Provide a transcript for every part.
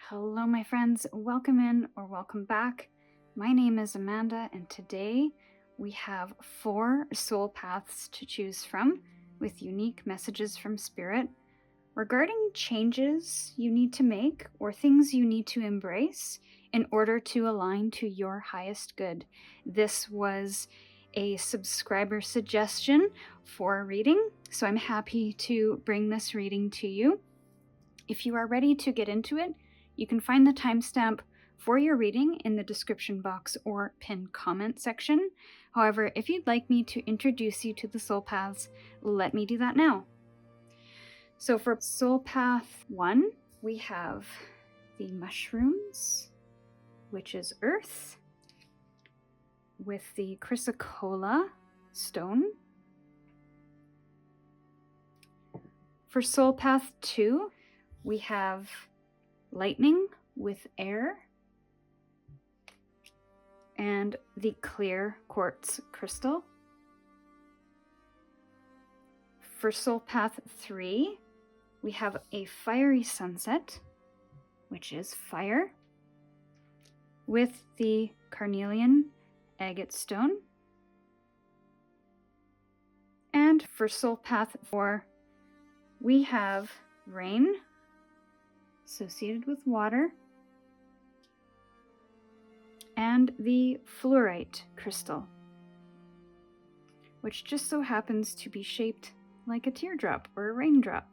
Hello, my friends. Welcome in or welcome back. My name is Amanda, and today we have 4 soul paths to choose from with unique messages from Spirit regarding changes you need to make or things you need to embrace in order to align to your highest good. This was a subscriber suggestion for a reading, so I'm happy to bring this reading to you. If you are ready to get into it, you can find the timestamp for your reading in the description box or pinned comment section. However, if you'd like me to introduce you to the soul paths, let me do that now. So for soul path 1, we have the mushrooms, which is earth, with the chrysocolla stone. For soul path 2, we have lightning with air and the clear quartz crystal. For soul path 3, we have a fiery sunset, which is fire, with the carnelian agate stone. And for soul path 4, we have rain associated with water, and the fluorite crystal, which just so happens to be shaped like a teardrop or a raindrop.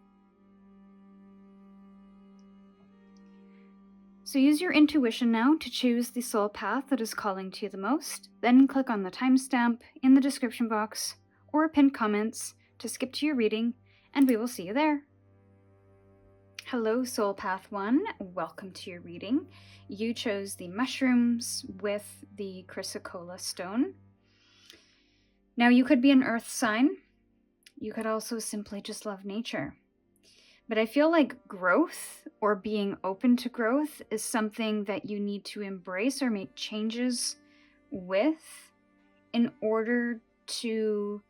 So use your intuition now to choose the soul path that is calling to you the most, then click on the timestamp in the description box or pinned comments to skip to your reading, and we will see you there. Hello, Soul Path 1. Welcome to your reading. You chose the mushrooms with the chrysocolla stone. Now, you could be an earth sign. You could also simply just love nature. But I feel like growth or being open to growth is something that you need to embrace or make changes with in order to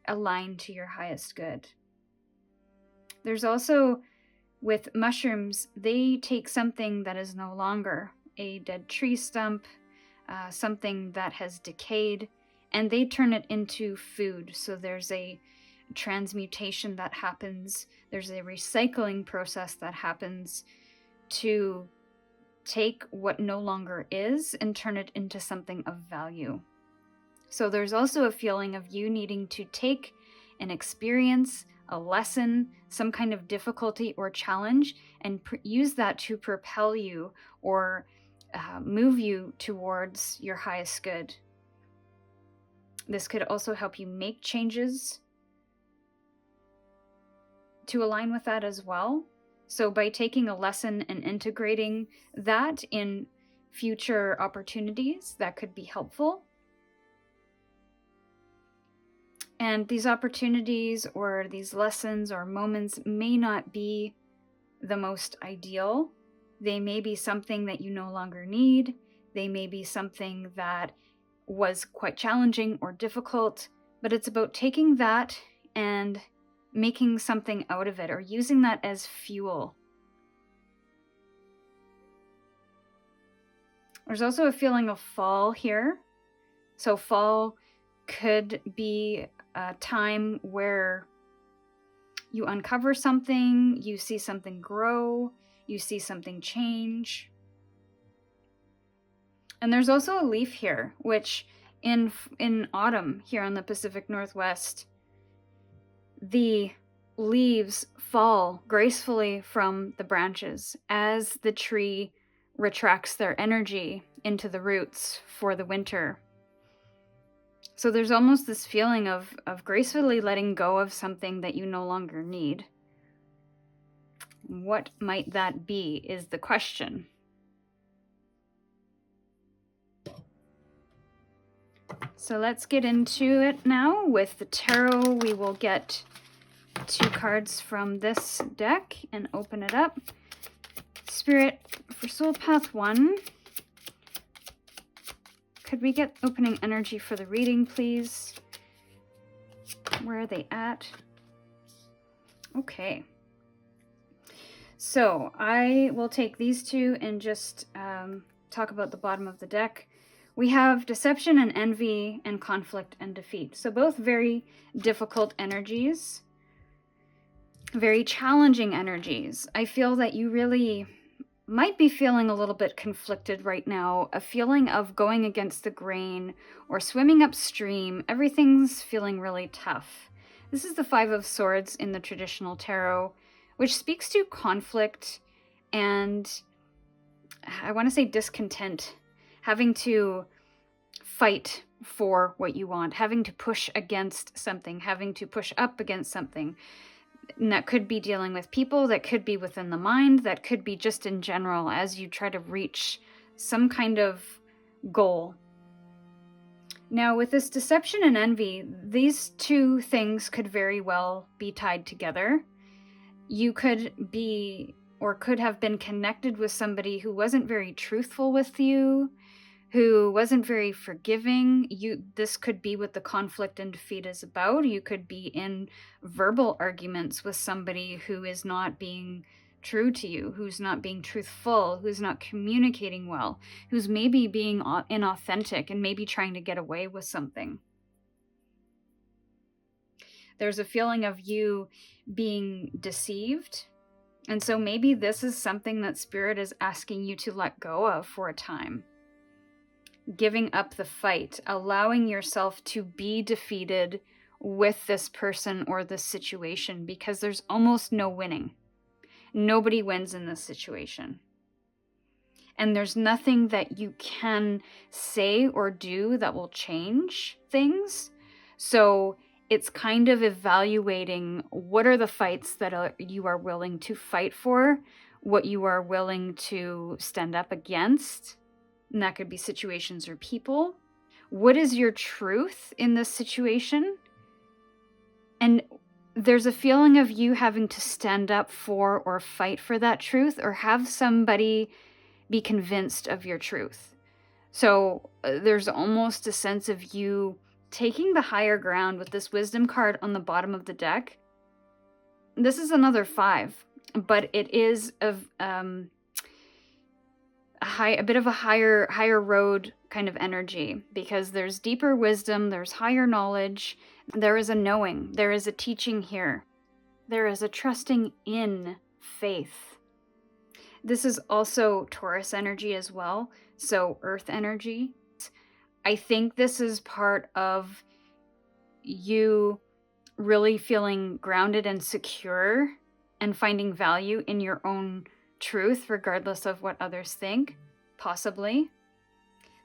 align to your highest good. There's also, with mushrooms, they take something that is no longer a dead tree stump, something that has decayed, and they turn it into food. So there's a transmutation that happens. There's a recycling process that happens to take what no longer is and turn it into something of value. So there's also a feeling of you needing to take an experience, a lesson, some kind of difficulty or challenge, and use that to propel you or move you towards your highest good. This could also help you make changes to align with that as well. So by taking a lesson and integrating that in future opportunities, that could be helpful. And these opportunities or these lessons or moments may not be the most ideal. They may be something that you no longer need. They may be something that was quite challenging or difficult, but it's about taking that and making something out of it or using that as fuel. There's also a feeling of fall here. So fall could be a time where you uncover something, you see something grow, you see something change. And there's also a leaf here, which in autumn here on the Pacific Northwest, the leaves fall gracefully from the branches as the tree retracts their energy into the roots for the winter. So there's almost this feeling of gracefully letting go of something that you no longer need. What might that be is the question. So let's get into it now. With the tarot, we will get 2 cards from this deck and open it up. Spirit, for Soul Path 1, could we get opening energy for the reading, please? Where are they at? Okay. So I will take these two and just talk about the bottom of the deck. We have deception and envy and conflict and defeat. So both very difficult energies, very challenging energies. I feel that you really might be feeling a little bit conflicted right now, a feeling of going against the grain or swimming upstream. Everything's feeling really tough. This is the Five of Swords in the traditional tarot, which speaks to conflict and, I want to say, discontent, having to fight for what you want, having to push against something, having to push up against something. And that could be dealing with people, that could be within the mind, that could be just in general as you try to reach some kind of goal. Now, with this deception and envy, these two things could very well be tied together. You could be or could have been connected with somebody who wasn't very truthful with you, who wasn't very forgiving. This could be what the conflict and defeat is about. You could be in verbal arguments with somebody who is not being true to you, who's not being truthful, who's not communicating well, who's maybe being inauthentic and maybe trying to get away with something. There's a feeling of you being deceived. And so maybe this is something that Spirit is asking you to let go of for a time. Giving up the fight, allowing yourself to be defeated with this person or this situation, because there's almost no winning. Nobody wins in this situation. And there's nothing that you can say or do that will change things. So it's kind of evaluating what are the fights that you are willing to fight for, what you are willing to stand up against. And that could be situations or people. What is your truth in this situation? And there's a feeling of you having to stand up for or fight for that truth, or have somebody be convinced of your truth. So there's almost a sense of you taking the higher ground with this wisdom card on the bottom of the deck. This is another 5, but it is of a bit of a higher road kind of energy, because there's deeper wisdom, there's higher knowledge, there is a knowing, there is a teaching here, there is a trusting in faith. This is also Taurus energy as well, so earth energy. I think this is part of you really feeling grounded and secure and finding value in your own truth, regardless of what others think, possibly.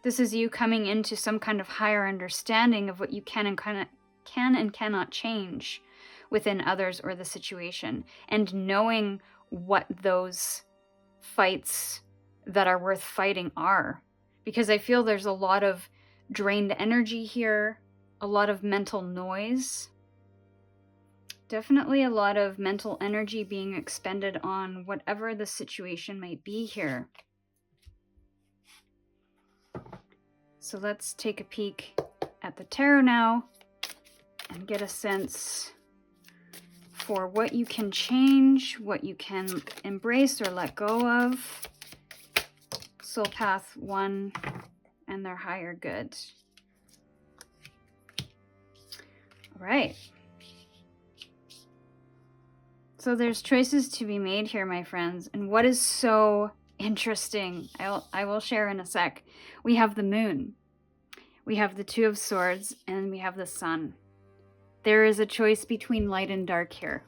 This is you coming into some kind of higher understanding of what you can and cannot change within others or the situation, and knowing what those fights that are worth fighting are. Because I feel there's a lot of drained energy here, a lot of mental noise. Definitely a lot of mental energy being expended on whatever the situation might be here. So let's take a peek at the tarot now and get a sense for what you can change, what you can embrace or let go of. Soul Path 1 and their higher good. All right. So there's choices to be made here, my friends. And what is so interesting, I will share in a sec. We have the moon, we have the 2 of Swords, and we have the sun. There is a choice between light and dark here,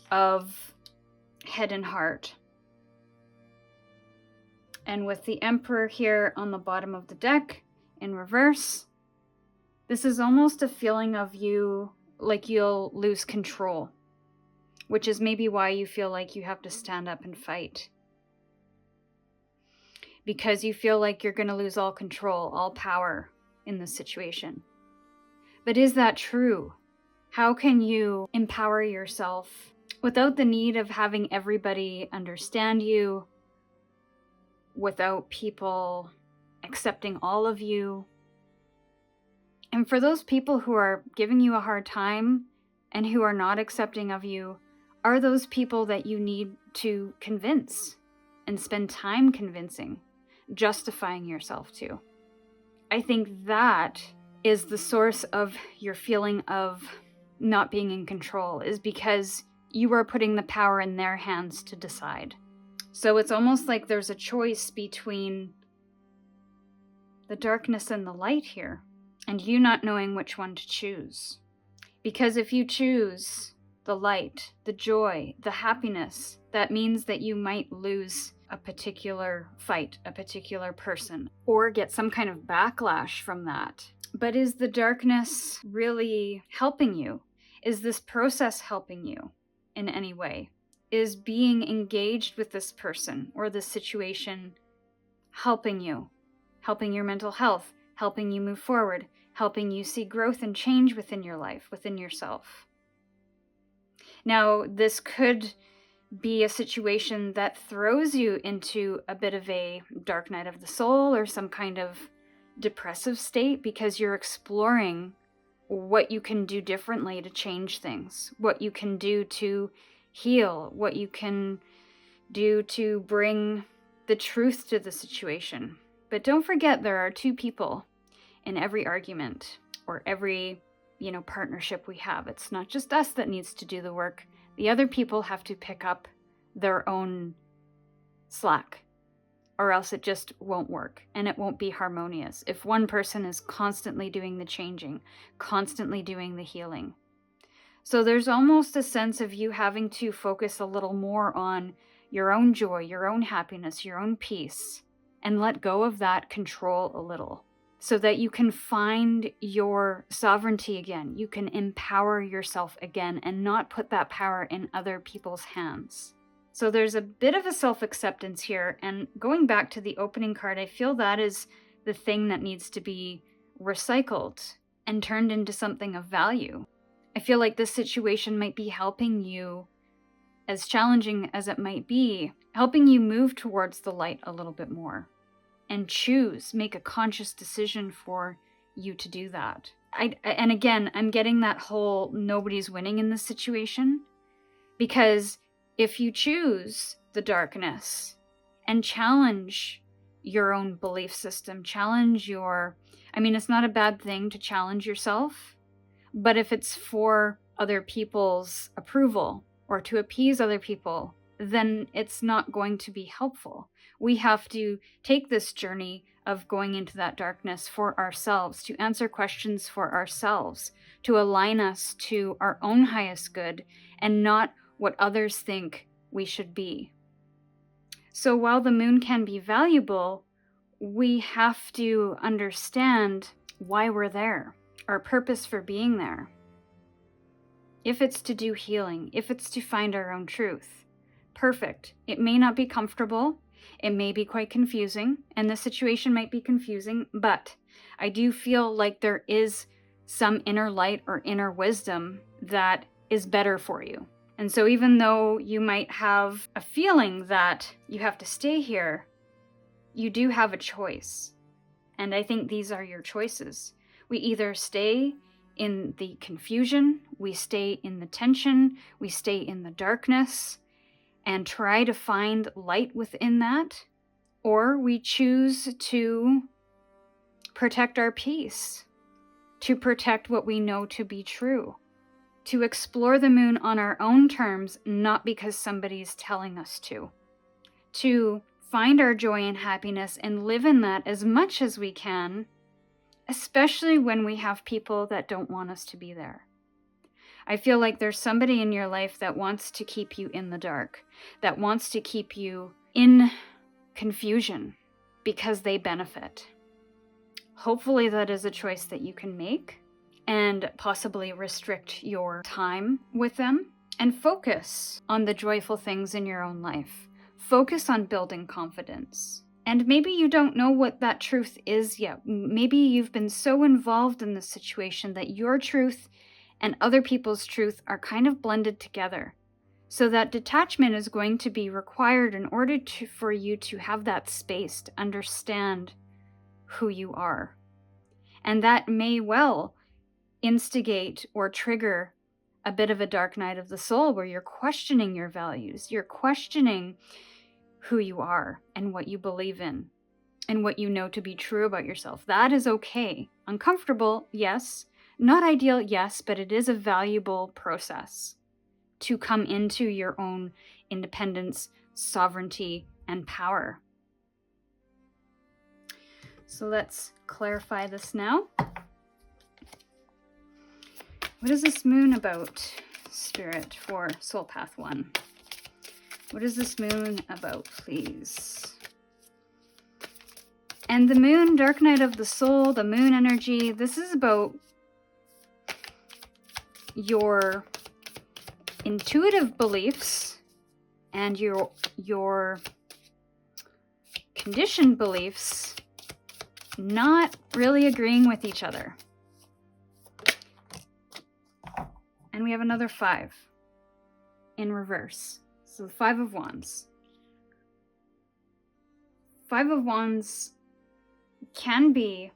of head and heart. And with the Emperor here on the bottom of the deck in reverse, this is almost a feeling of you like you'll lose control, which is maybe why you feel like you have to stand up and fight. Because you feel like you're going to lose all control, all power in this situation. But is that true? How can you empower yourself without the need of having everybody understand you, without people accepting all of you? And for those people who are giving you a hard time and who are not accepting of you, are those people that you need to convince and spend time convincing, justifying yourself to. I think that is the source of your feeling of not being in control, is because you are putting the power in their hands to decide. So it's almost like there's a choice between the darkness and the light here, and you not knowing which one to choose. Because if you choose the light, the joy, the happiness, that means that you might lose a particular fight, a particular person, or get some kind of backlash from that. But is the darkness really helping you? Is this process helping you in any way? Is being engaged with this person or this situation helping you? Helping your mental health, helping you move forward, helping you see growth and change within your life, within yourself. Now, this could be a situation that throws you into a bit of a dark night of the soul or some kind of depressive state, because you're exploring what you can do differently to change things, what you can do to heal, what you can do to bring the truth to the situation. But don't forget, there are two people in every argument or every, partnership we have. It's not just us that needs to do the work. The other people have to pick up their own slack, or else it just won't work and it won't be harmonious if one person is constantly doing the changing, constantly doing the healing. So there's almost a sense of you having to focus a little more on your own joy, your own happiness, your own peace, and let go of that control a little, so that you can find your sovereignty again. You can empower yourself again and not put that power in other people's hands. So there's a bit of a self-acceptance here. And going back to the opening card, I feel that is the thing that needs to be recycled and turned into something of value. I feel like this situation might be helping you, as challenging as it might be, helping you move towards the light a little bit more and make a conscious decision for you to do that. And again, I'm getting that whole nobody's winning in this situation, because if you choose the darkness and challenge your own belief system, it's not a bad thing to challenge yourself, but if it's for other people's approval or to appease other people, then it's not going to be helpful. We have to take this journey of going into that darkness for ourselves, to answer questions for ourselves, to align us to our own highest good and not what others think we should be. So while the moon can be valuable, we have to understand why we're there, our purpose for being there. If it's to do healing, if it's to find our own truth, perfect. It may not be comfortable. It may be quite confusing, and the situation might be confusing, but I do feel like there is some inner light or inner wisdom that is better for you. And so even though you might have a feeling that you have to stay here, you do have a choice. And I think these are your choices. We either stay in the confusion, we stay in the tension, we stay in the darkness, and try to find light within that, or we choose to protect our peace, to protect what we know to be true, to explore the moon on our own terms, not because somebody's telling us to find our joy and happiness and live in that as much as we can, especially when we have people that don't want us to be there. I feel like there's somebody in your life that wants to keep you in the dark, that wants to keep you in confusion because they benefit. Hopefully that is a choice that you can make and possibly restrict your time with them and focus on the joyful things in your own life. Focus on building confidence. And maybe you don't know what that truth is yet. Maybe you've been so involved in this situation that your truth and other people's truth are kind of blended together. So that detachment is going to be required in order for you to have that space to understand who you are. And that may well instigate or trigger a bit of a dark night of the soul where you're questioning your values. You're questioning who you are and what you believe in and what you know to be true about yourself. That is okay. Uncomfortable, yes. Not ideal, yes, but it is a valuable process to come into your own independence, sovereignty, and power. So let's clarify this now. What is this moon about, Spirit, for Soul Path 1? What is this moon about, please? And the moon, dark night of the soul, the moon energy, this is about your intuitive beliefs and your conditioned beliefs not really agreeing with each other. And we have another 5 in reverse. So the 5 of Wands. 5 of Wands can be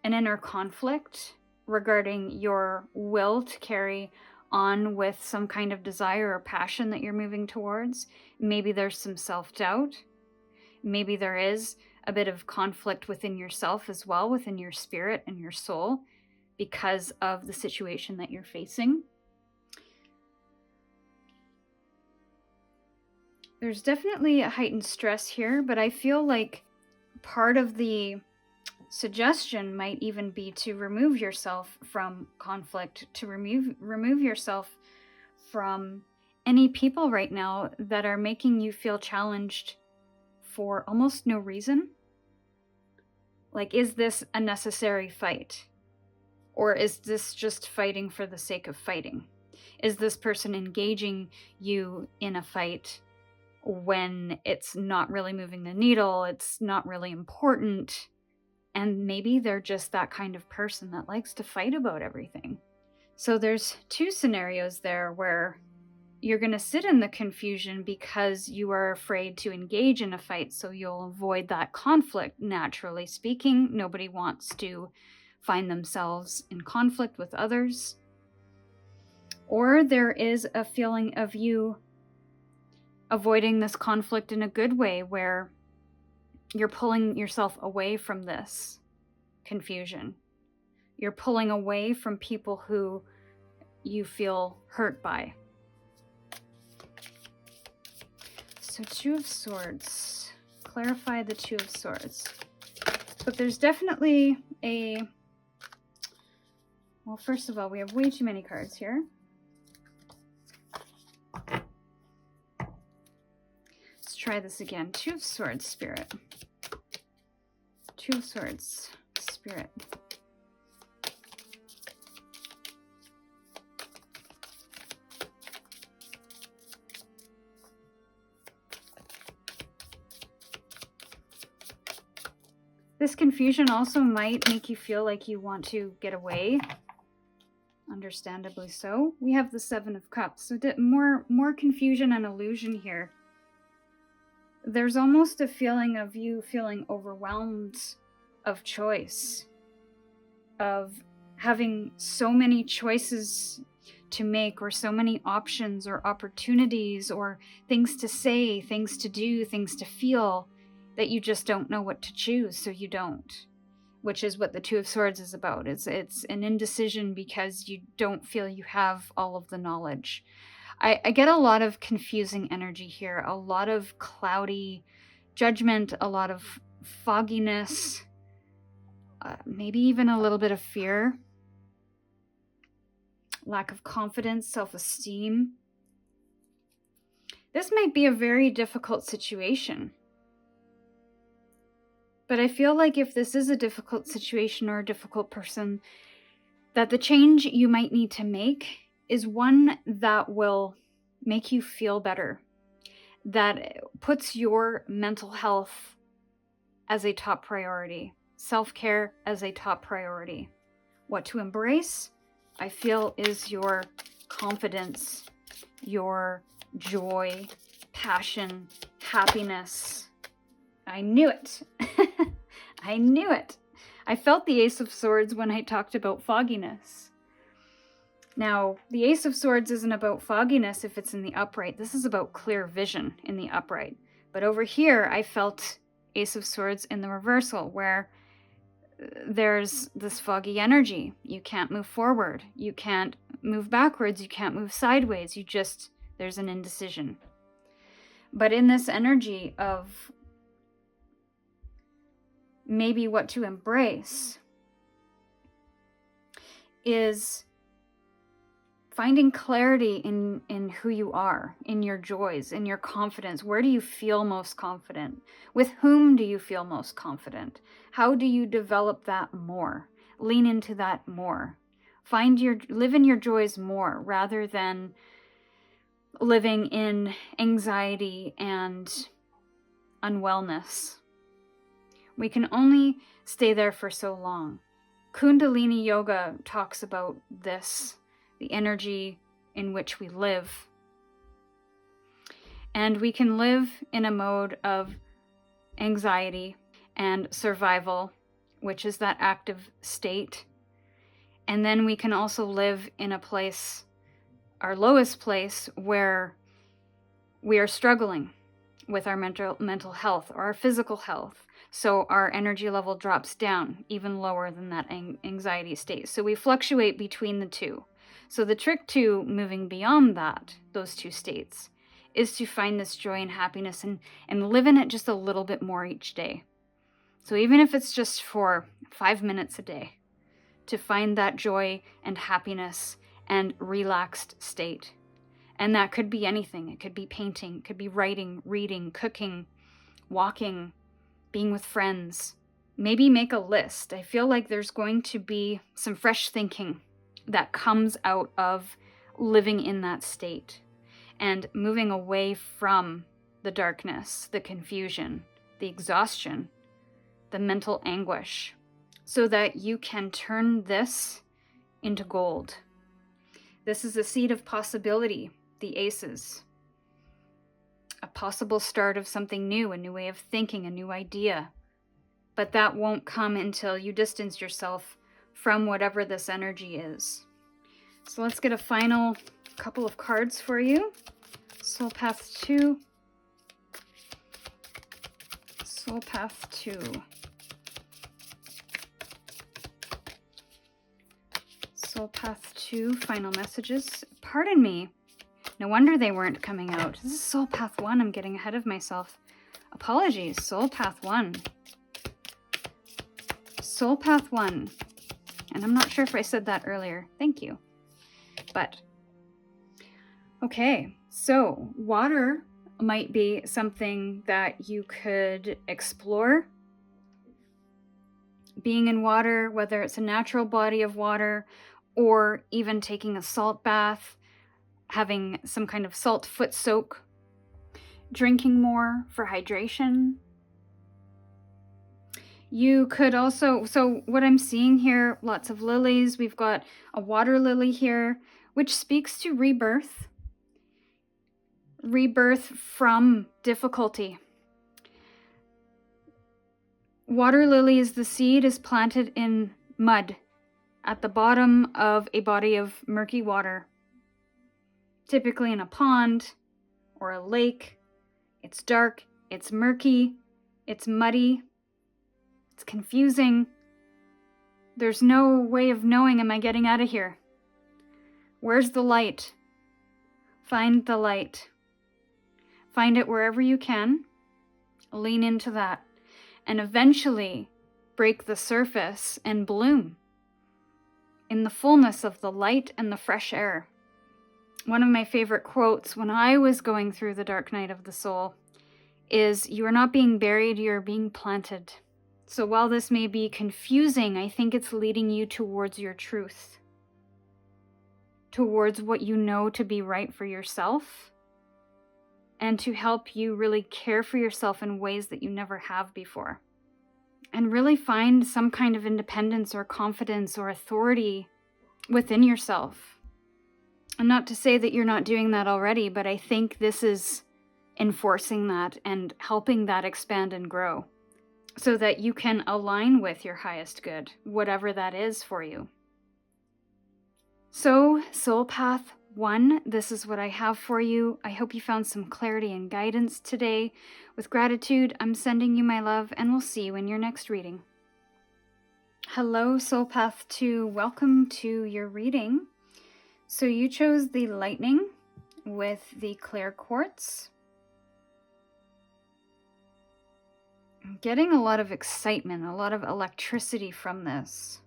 an inner conflict regarding your will to carry on with some kind of desire or passion that you're moving towards. Maybe there's some self-doubt. Maybe there is a bit of conflict within yourself as well, within your spirit and your soul, because of the situation that you're facing. There's definitely a heightened stress here, but I feel like part of the suggestion might even be to remove yourself from conflict, to remove yourself from any people right now that are making you feel challenged for almost no reason. Like, is this a necessary fight? Or is this just fighting for the sake of fighting? Is this person engaging you in a fight when it's not really moving the needle, it's not really important, and maybe they're just that kind of person that likes to fight about everything? So there's 2 scenarios there where you're going to sit in the confusion because you are afraid to engage in a fight, so you'll avoid that conflict. Naturally speaking, nobody wants to find themselves in conflict with others. Or there is a feeling of you avoiding this conflict in a good way, where you're pulling yourself away from this confusion. You're pulling away from people who you feel hurt by. So 2 of Swords. Clarify the 2 of Swords. But there's definitely a... Well, first of all, we have way too many cards here. Let's try this again. 2 of Swords, Spirit. 2 of Swords, Spirit. This confusion also might make you feel like you want to get away. Understandably so. We have the 7 of Cups, so more confusion and illusion here. There's almost a feeling of you feeling overwhelmed of choice, of having so many choices to make, or so many options or opportunities or things to say, things to do, things to feel, that you just don't know what to choose, so you don't. Which is what the 2 of Swords is about. It's an indecision because you don't feel you have all of the knowledge. I get a lot of confusing energy here, a lot of cloudy judgment, a lot of fogginess, maybe even a little bit of fear, lack of confidence, self-esteem. This might be a very difficult situation. But I feel like if this is a difficult situation or a difficult person, that the change you might need to make is one that will make you feel better, that puts your mental health as a top priority, self-care as a top priority. What to embrace, I feel, is your confidence, your joy, passion, happiness. I knew it. I knew it. I felt the Ace of Swords when I talked about fogginess. Now, the Ace of Swords isn't about fogginess if it's in the upright. This is about clear vision in the upright. But over here, I felt Ace of Swords in the reversal, where there's this foggy energy. You can't move forward. You can't move backwards. You can't move sideways. There's an indecision. But in this energy of maybe what to embrace is finding clarity in who you are, in your joys, in your confidence. Where do you feel most confident? With whom do you feel most confident? How do you develop that more? Lean into that more. Live in your joys more rather than living in anxiety and unwellness. We can only stay there for so long. Kundalini Yoga talks about this, the energy in which we live. And we can live in a mode of anxiety and survival, which is that active state. And then we can also live in a place, our lowest place, where we are struggling with our mental health or our physical health. So our energy level drops down even lower than that anxiety state. So we fluctuate between the two. So the trick to moving beyond those two states, is to find this joy and happiness and live in it just a little bit more each day. So even if it's just for 5 minutes a day, to find that joy and happiness and relaxed state. And that could be anything. It could be painting, it could be writing, reading, cooking, walking, being with friends. Maybe make a list. I feel like there's going to be some fresh thinking that comes out of living in that state and moving away from the darkness, the confusion, the exhaustion, the mental anguish, so that you can turn this into gold. This is a seed of possibility, the aces. A possible start of something new, a new way of thinking, a new idea. But that won't come until you distance yourself from whatever this energy is. So let's get a final couple of cards for you. Soul Path 2. Soul Path 2. Soul Path 2, final messages. Pardon me. No wonder they weren't coming out. This is Soul Path 1. I'm getting ahead of myself. Apologies. Soul Path 1. Soul Path 1. And I'm not sure if I said that earlier. Thank you. But, okay. So, water might be something that you could explore. Being in water, whether it's a natural body of water or even taking a salt bath, having some kind of salt foot soak, drinking more for hydration. You could also, so what I'm seeing here, lots of lilies. We've got a water lily here, which speaks to rebirth. Rebirth from difficulty. Water lilies, the seed is planted in mud at the bottom of a body of murky water, typically in a pond or a lake. It's dark, it's murky, it's muddy, it's confusing. There's no way of knowing, am I getting out of here? Where's the light? Find the light. Find it wherever you can. Lean into that. And eventually break the surface and bloom in the fullness of the light and the fresh air. One of my favorite quotes when I was going through the dark night of the soul is, "You are not being buried, you are being planted." So while this may be confusing, I think it's leading you towards your truth, towards what you know to be right for yourself, and to help you really care for yourself in ways that you never have before. And really find some kind of independence or confidence or authority within yourself. And not to say that you're not doing that already, but I think this is enforcing that and helping that expand and grow so that you can align with your highest good, whatever that is for you. So, Soul Path 1, this is what I have for you. I hope you found some clarity and guidance today. With gratitude, I'm sending you my love, and we'll see you in your next reading. Hello, Soul Path 2. Welcome to your reading. So you chose the lightning with the clear quartz. I'm getting a lot of excitement, a lot of electricity from this.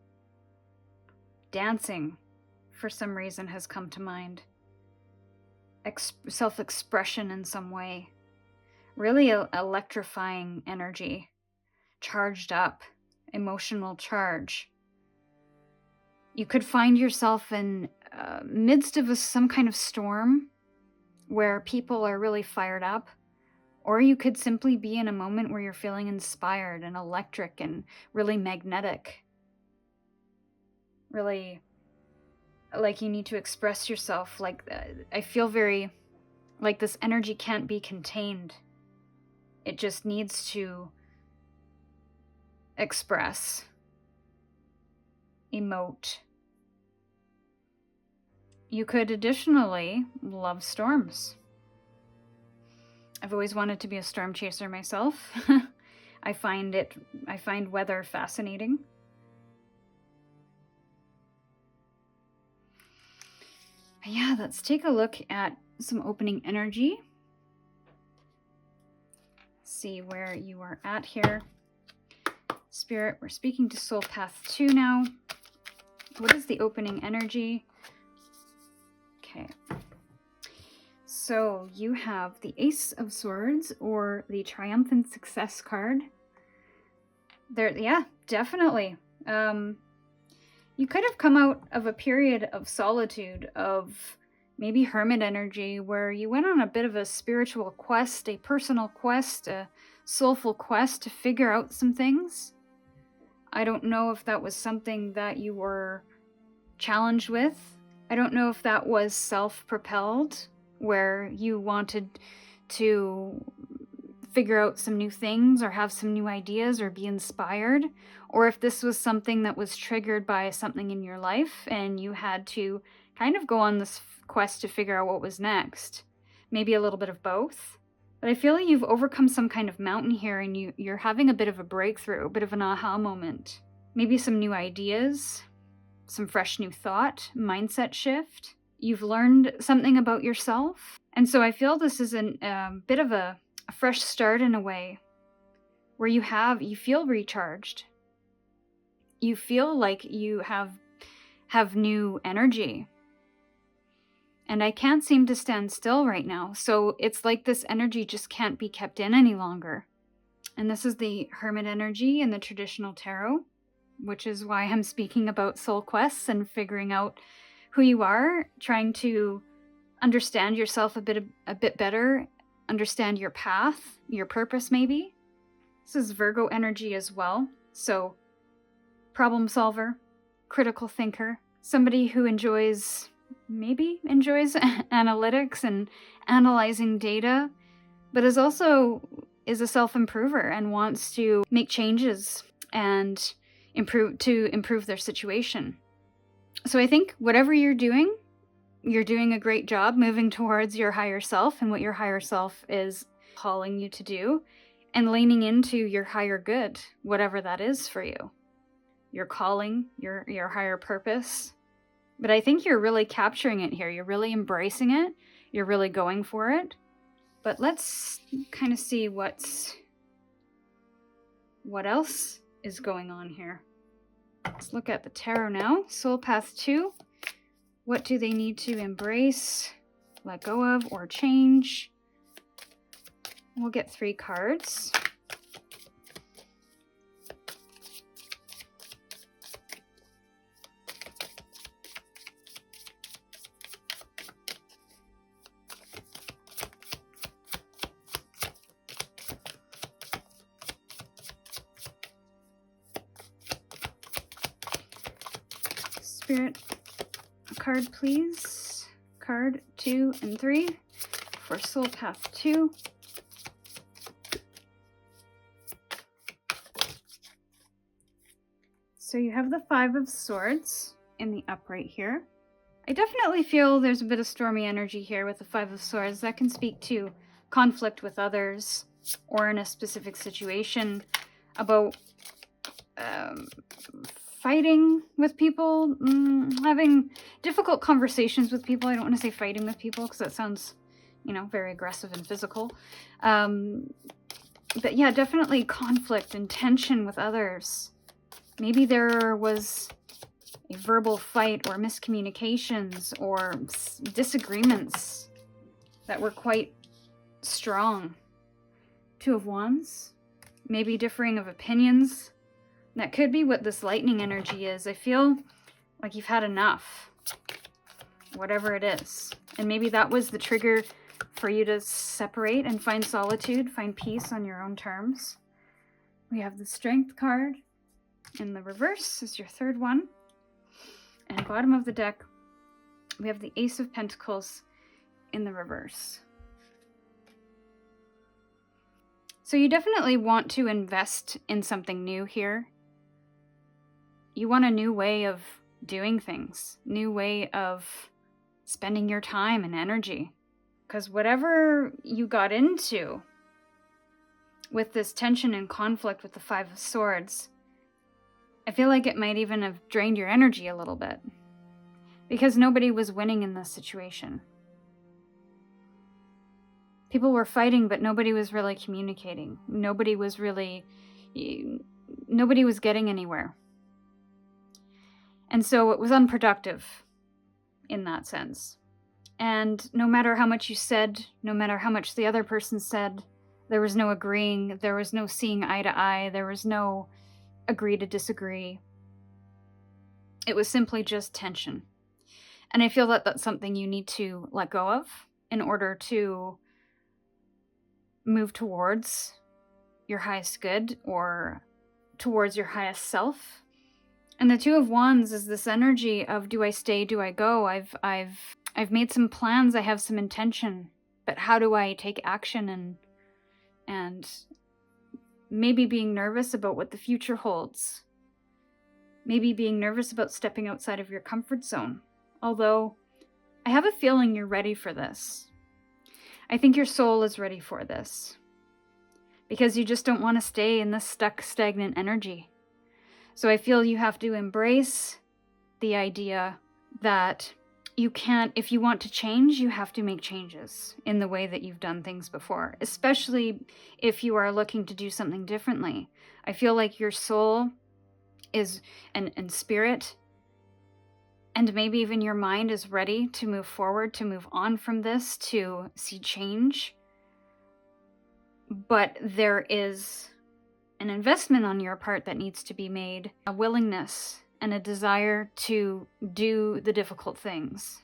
Dancing, for some reason, has come to mind. Self-expression in some way. Really electrifying energy. Charged up. Emotional charge. You could find yourself in midst of some kind of storm where people are really fired up. Or you could simply be in a moment where you're feeling inspired and electric and really magnetic. Really like you need to express yourself. I feel very like this energy can't be contained. It just needs to express, emote. You could additionally love storms. I've always wanted to be a storm chaser myself. I find weather fascinating. But yeah, let's take a look at some opening energy. See where you are at here. Spirit, we're speaking to Soul Path 2 now. What is the opening energy? Okay. So you have the Ace of Swords or the Triumphant Success card. There, yeah, definitely. You could have come out of a period of solitude, of maybe hermit energy, where you went on a bit of a spiritual quest, a personal quest, a soulful quest to figure out some things. I don't know if that was something that you were challenged with. I don't know if that was self-propelled, where you wanted to figure out some new things or have some new ideas or be inspired, or if this was something that was triggered by something in your life and you had to kind of go on this quest to figure out what was next. Maybe a little bit of both. But I feel like you've overcome some kind of mountain here and you're having a bit of a breakthrough, a bit of an aha moment. Maybe some new ideas, some fresh new thought, mindset shift. You've learned something about yourself. And so I feel this is a bit of a fresh start in a way, where you feel recharged. You feel like you have new energy. And I can't seem to stand still right now. So it's like this energy just can't be kept in any longer. And this is the Hermit energy in the traditional tarot, which is why I'm speaking about soul quests and figuring out who you are, trying to understand yourself a bit better, understand your path, your purpose maybe. This is Virgo energy as well. So problem solver, critical thinker, somebody who enjoys analytics and analyzing data, but is a self-improver and wants to make changes and improve their situation. So I think whatever you're doing a great job moving towards your higher self and what your higher self is calling you to do, and leaning into your higher good, whatever that is for you. Your calling, your higher purpose. But I think you're really capturing it here. You're really embracing it. You're really going for it. But let's kind of see what else is going on here. Let's look at the tarot now. Soul Path 2. What do they need to embrace, let go of, or change? We'll get 3 cards. Spirit, a card please. Card 2 and 3 for Soul Path 2. So you have the 5 of Swords in the upright here. I definitely feel there's a bit of stormy energy here with the Five of Swords. That can speak to conflict with others or in a specific situation about fighting with people, having difficult conversations with people. I don't want to say fighting with people because that sounds, very aggressive and physical. But yeah, definitely conflict and tension with others. Maybe there was a verbal fight or miscommunications or disagreements that were quite strong. Two of Wands, maybe differing of opinions. That could be what this lightning energy is. I feel like you've had enough, whatever it is. And maybe that was the trigger for you to separate and find solitude, find peace on your own terms. We have the Strength card in the reverse is your third one. And bottom of the deck, we have the Ace of Pentacles in the reverse. So you definitely want to invest in something new here. You want a new way of doing things, new way of spending your time and energy. Because whatever you got into with this tension and conflict with the Five of Swords, I feel like it might even have drained your energy a little bit. Because nobody was winning in this situation. People were fighting, but nobody was really communicating. Nobody was getting anywhere. And so it was unproductive in that sense. And no matter how much you said, no matter how much the other person said, there was no agreeing, there was no seeing eye to eye, there was no agree to disagree. It was simply just tension. And I feel that that's something you need to let go of in order to move towards your highest good or towards your highest self. And the Two of Wands is this energy of, do I stay, do I go? I've made some plans, I have some intention, but how do I take action and maybe being nervous about what the future holds. Maybe being nervous about stepping outside of your comfort zone. Although, I have a feeling you're ready for this. I think your soul is ready for this. Because you just don't want to stay in this stuck, stagnant energy. So I feel you have to embrace the idea that you can't, if you want to change, you have to make changes in the way that you've done things before. Especially if you are looking to do something differently. I feel like your soul is, and spirit, and maybe even your mind is ready to move forward, to move on from this, to see change. But there is an investment on your part that needs to be made, a willingness and a desire to do the difficult things.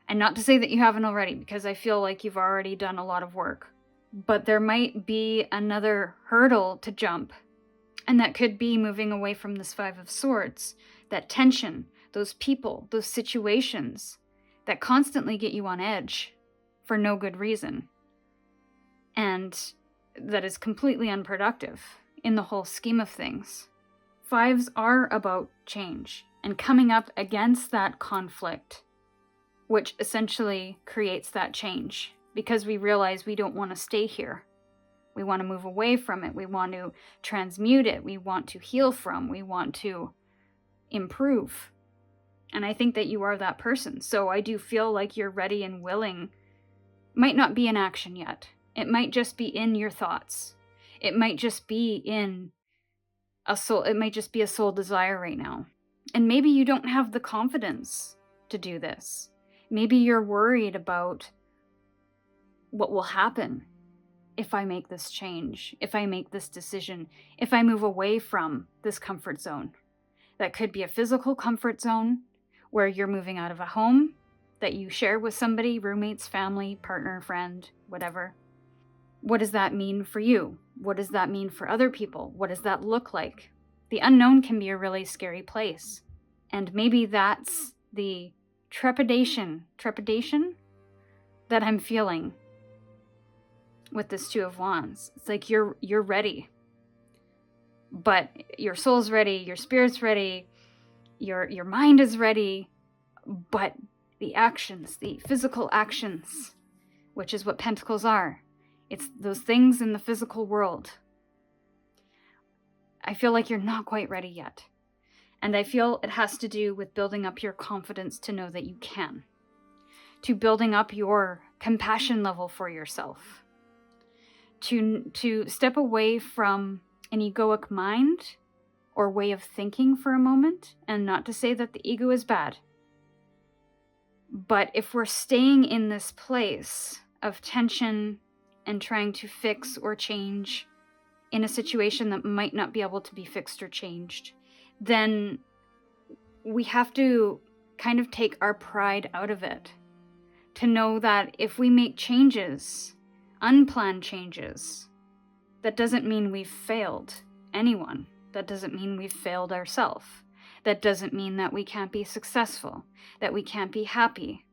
And not to say that you haven't already, because I feel like you've already done a lot of work. But there might be another hurdle to jump. And that could be moving away from this Five of Swords, that tension, those people, those situations that constantly get you on edge for no good reason. And that is completely unproductive in the whole scheme of things. Fives are about change and coming up against that conflict, which essentially creates that change because we realize we don't want to stay here. We want to move away from it. We want to transmute it. We want to heal from. We want to improve. And I think that you are that person. So I do feel like you're ready and willing. Might not be in action yet. It might just be in your thoughts. It might just be in a soul. It might just be a soul desire right now. And maybe you don't have the confidence to do this. Maybe you're worried about what will happen if I make this change, if I make this decision, if I move away from this comfort zone. That could be a physical comfort zone where you're moving out of a home that you share with somebody, roommates, family, partner, friend, whatever. What does that mean for you? What does that mean for other people? What does that look like? The unknown can be a really scary place. And maybe that's the trepidation that I'm feeling with this Two of Wands. It's like you're ready. But your soul's ready, your spirit's ready, your mind is ready, But the actions, the physical actions, which is what pentacles are, it's those things in the physical world. I feel like you're not quite ready yet. And I feel it has to do with building up your confidence to know that you can. To building up your compassion level for yourself. To step away from an egoic mind or way of thinking for a moment, and not to say that the ego is bad. But if we're staying in this place of tension and trying to fix or change in a situation that might not be able to be fixed or changed, then we have to kind of take our pride out of it. To know that if we make changes, unplanned changes, that doesn't mean we've failed anyone. That doesn't mean we've failed ourselves. That doesn't mean that we can't be successful, that we can't be happy.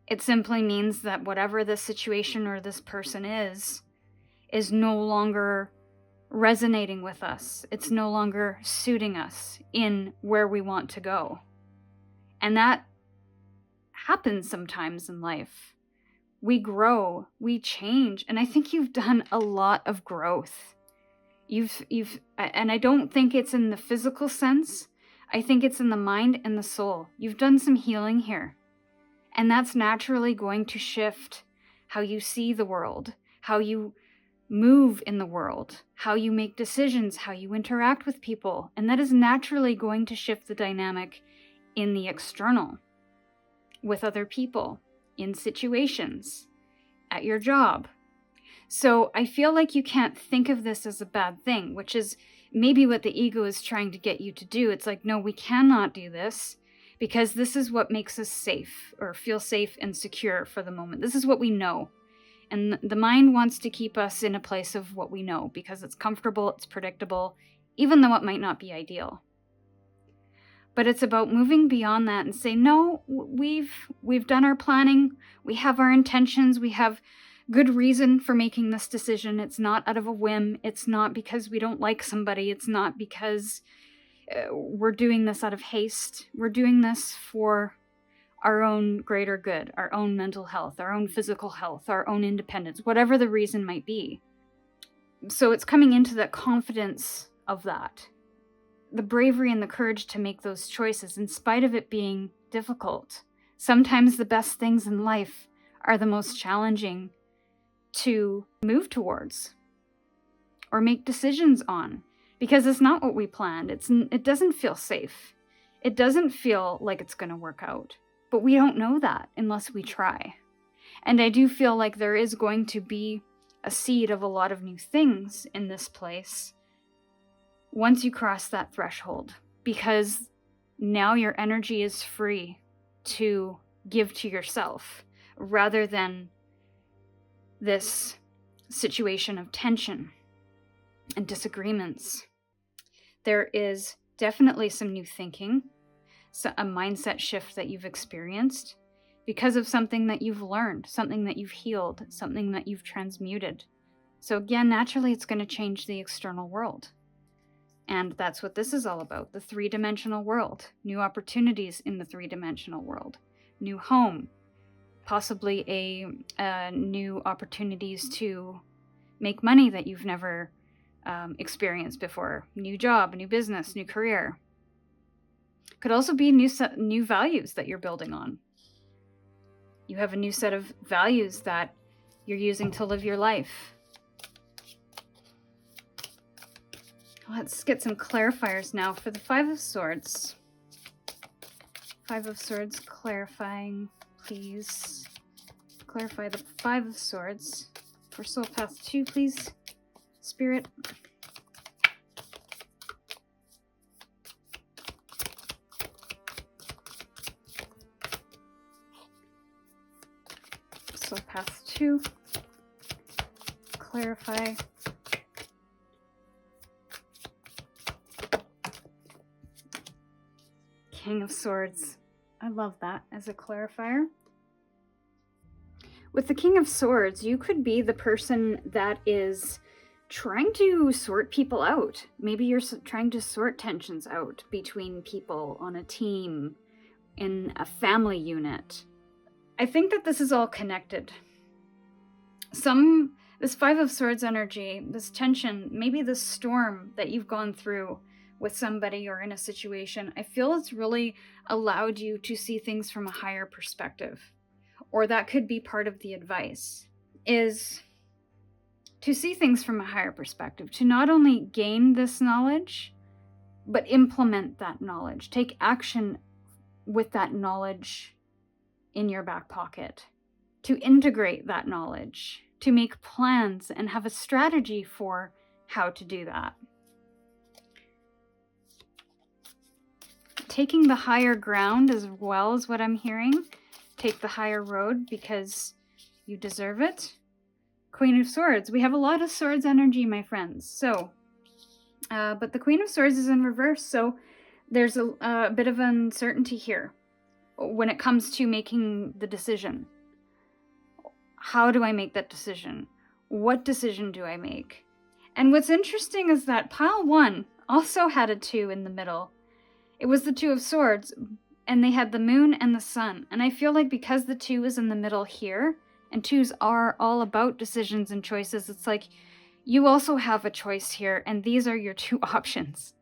It simply means that whatever this situation or this person is no longer resonating with us. It's no longer suiting us in where we want to go. And that happens sometimes in life. We grow, we change, and I think you've done a lot of growth. And I don't think it's in the physical sense. I think it's in the mind and the soul. You've done some healing here. And that's naturally going to shift how you see the world, how you move in the world, how you make decisions, how you interact with people. And that is naturally going to shift the dynamic in the external, with other people, in situations, at your job. So I feel like you can't think of this as a bad thing, which is maybe what the ego is trying to get you to do. It's like, no, we cannot do this because this is what makes us safe or feel safe and secure for the moment. This is what we know. And the mind wants to keep us in a place of what we know because it's comfortable, it's predictable, even though it might not be ideal. But it's about moving beyond that and say, no, we've done our planning, we have our intentions, we have good reason for making this decision. It's not out of a whim. It's not because we don't like somebody. It's not because we're doing this out of haste. We're doing this for our own greater good, our own mental health, our own physical health, our own independence, whatever the reason might be. So it's coming into that confidence of that. The bravery and the courage to make those choices in spite of it being difficult. Sometimes the best things in life are the most challenging to move towards or make decisions on because it's not what we planned. It doesn't feel safe. It doesn't feel like it's going to work out, but we don't know that unless we try. And I do feel like there is going to be a seed of a lot of new things in this place once you cross that threshold, because now your energy is free to give to yourself rather than this situation of tension and disagreements. There is definitely some new thinking, a mindset shift that you've experienced because of something that you've learned, something that you've healed, something that you've transmuted. So again, naturally, it's going to change the external world. And that's what this is all about, the three-dimensional world, new opportunities in the three-dimensional world, new home, possibly a new opportunities to make money that you've never experienced before, new job, new business, new career. Could also be new values that you're building on. You have a new set of values that you're using to live your life. Let's get some clarifiers now for the Five of Swords. Five of Swords clarifying, please. Clarify the Five of Swords for Soul Path 2, please. Spirit. Soul Path 2. Clarify. King of Swords. I love that as a clarifier. With the King of Swords, you could be the person that is trying to sort people out. Maybe you're trying to sort tensions out between people on a team, in a family unit. I think that this is all connected. This Five of Swords energy, this tension, maybe this storm that you've gone through with somebody or in a situation, I feel it's really allowed you to see things from a higher perspective. Or that could be part of the advice, is to see things from a higher perspective, to not only gain this knowledge, but implement that knowledge. Take action with that knowledge in your back pocket, to integrate that knowledge, to make plans and have a strategy for how to do that. Taking the higher ground as well is what I'm hearing. Take the higher road because you deserve it. Queen of Swords. We have a lot of Swords energy, my friends. So, but the Queen of Swords is in reverse, so there's a bit of uncertainty here when it comes to making the decision. How do I make that decision? What decision do I make? And what's interesting is that pile 1 also had a 2 in the middle. It was the 2 of Swords, and they had the moon and the sun. And I feel like because the 2 is in the middle here, and 2s are all about decisions and choices, it's like you also have a choice here, and these are your 2 options.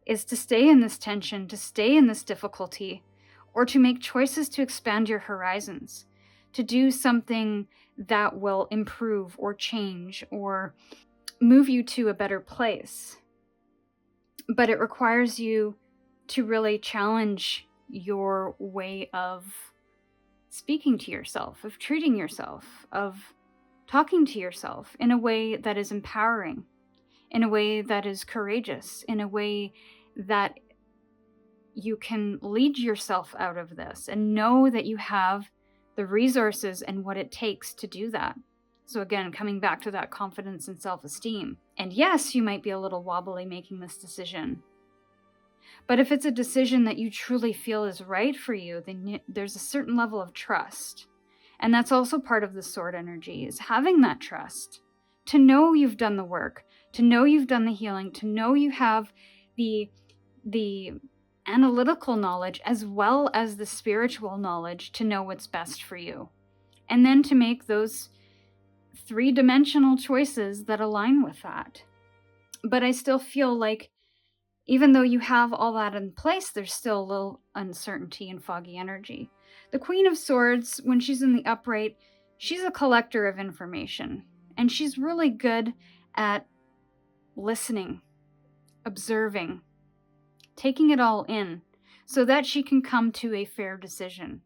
Is to stay in this tension, to stay in this difficulty, or to make choices to expand your horizons, to do something that will improve or change or move you to a better place. But it requires you to really challenge your way of speaking to yourself, of treating yourself, of talking to yourself in a way that is empowering, in a way that is courageous, in a way that you can lead yourself out of this and know that you have the resources and what it takes to do that. So again, coming back to that confidence and self-esteem. And yes, you might be a little wobbly making this decision. But if it's a decision that you truly feel is right for you, then there's a certain level of trust. And that's also part of the Sword energy, is having that trust. To know you've done the work, to know you've done the healing, to know you have the analytical knowledge as well as the spiritual knowledge to know what's best for you. And then to make those 3-dimensional choices that align with that. But I still feel like even though you have all that in place, there's still a little uncertainty and foggy energy. The Queen of Swords, when she's in the upright, she's a collector of information. And she's really good at listening, observing, taking it all in, so that she can come to a fair decision.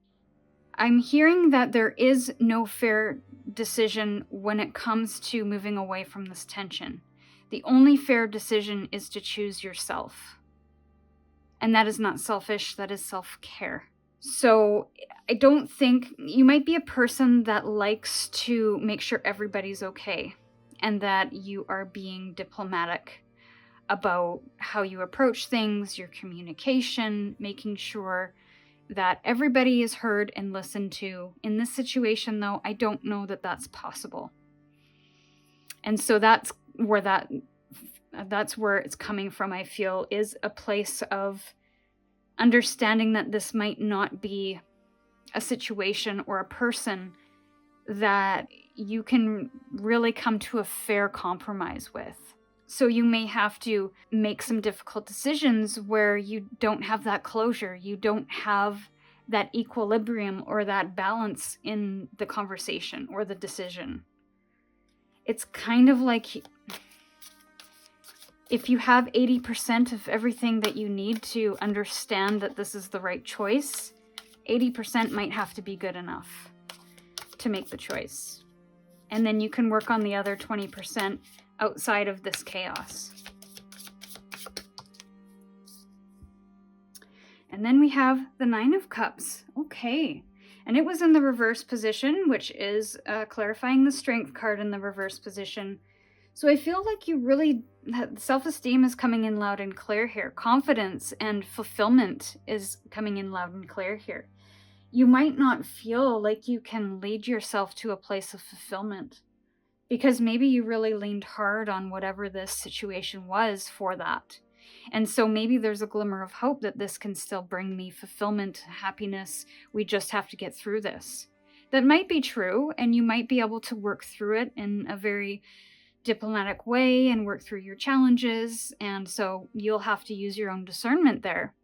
I'm hearing that there is no fair decision when it comes to moving away from this tension. The only fair decision is to choose yourself. And that is not selfish, that is self-care. So I don't think, you might be a person that likes to make sure everybody's okay and that you are being diplomatic about how you approach things, your communication, making sure that everybody is heard and listened to. In this situation, though, I don't know that that's possible. And so that's where it's coming from, I feel, is a place of understanding that this might not be a situation or a person that you can really come to a fair compromise with. So you may have to make some difficult decisions where you don't have that closure, you don't have that equilibrium or that balance in the conversation or the decision. It's kind of like if you have 80% of everything that you need to understand that this is the right choice, 80% might have to be good enough to make the choice. And then you can work on the other 20% outside of this chaos. And then we have the 9 of Cups. Okay. And it was in the reverse position, which is clarifying the Strength card in the reverse position. So I feel like you really, self-esteem is coming in loud and clear here. Confidence and fulfillment is coming in loud and clear here. You might not feel like you can lead yourself to a place of fulfillment because maybe you really leaned hard on whatever this situation was for that. And so maybe there's a glimmer of hope that this can still bring me fulfillment, happiness. We just have to get through this. That might be true, and you might be able to work through it in a very diplomatic way and work through your challenges. And so you'll have to use your own discernment there.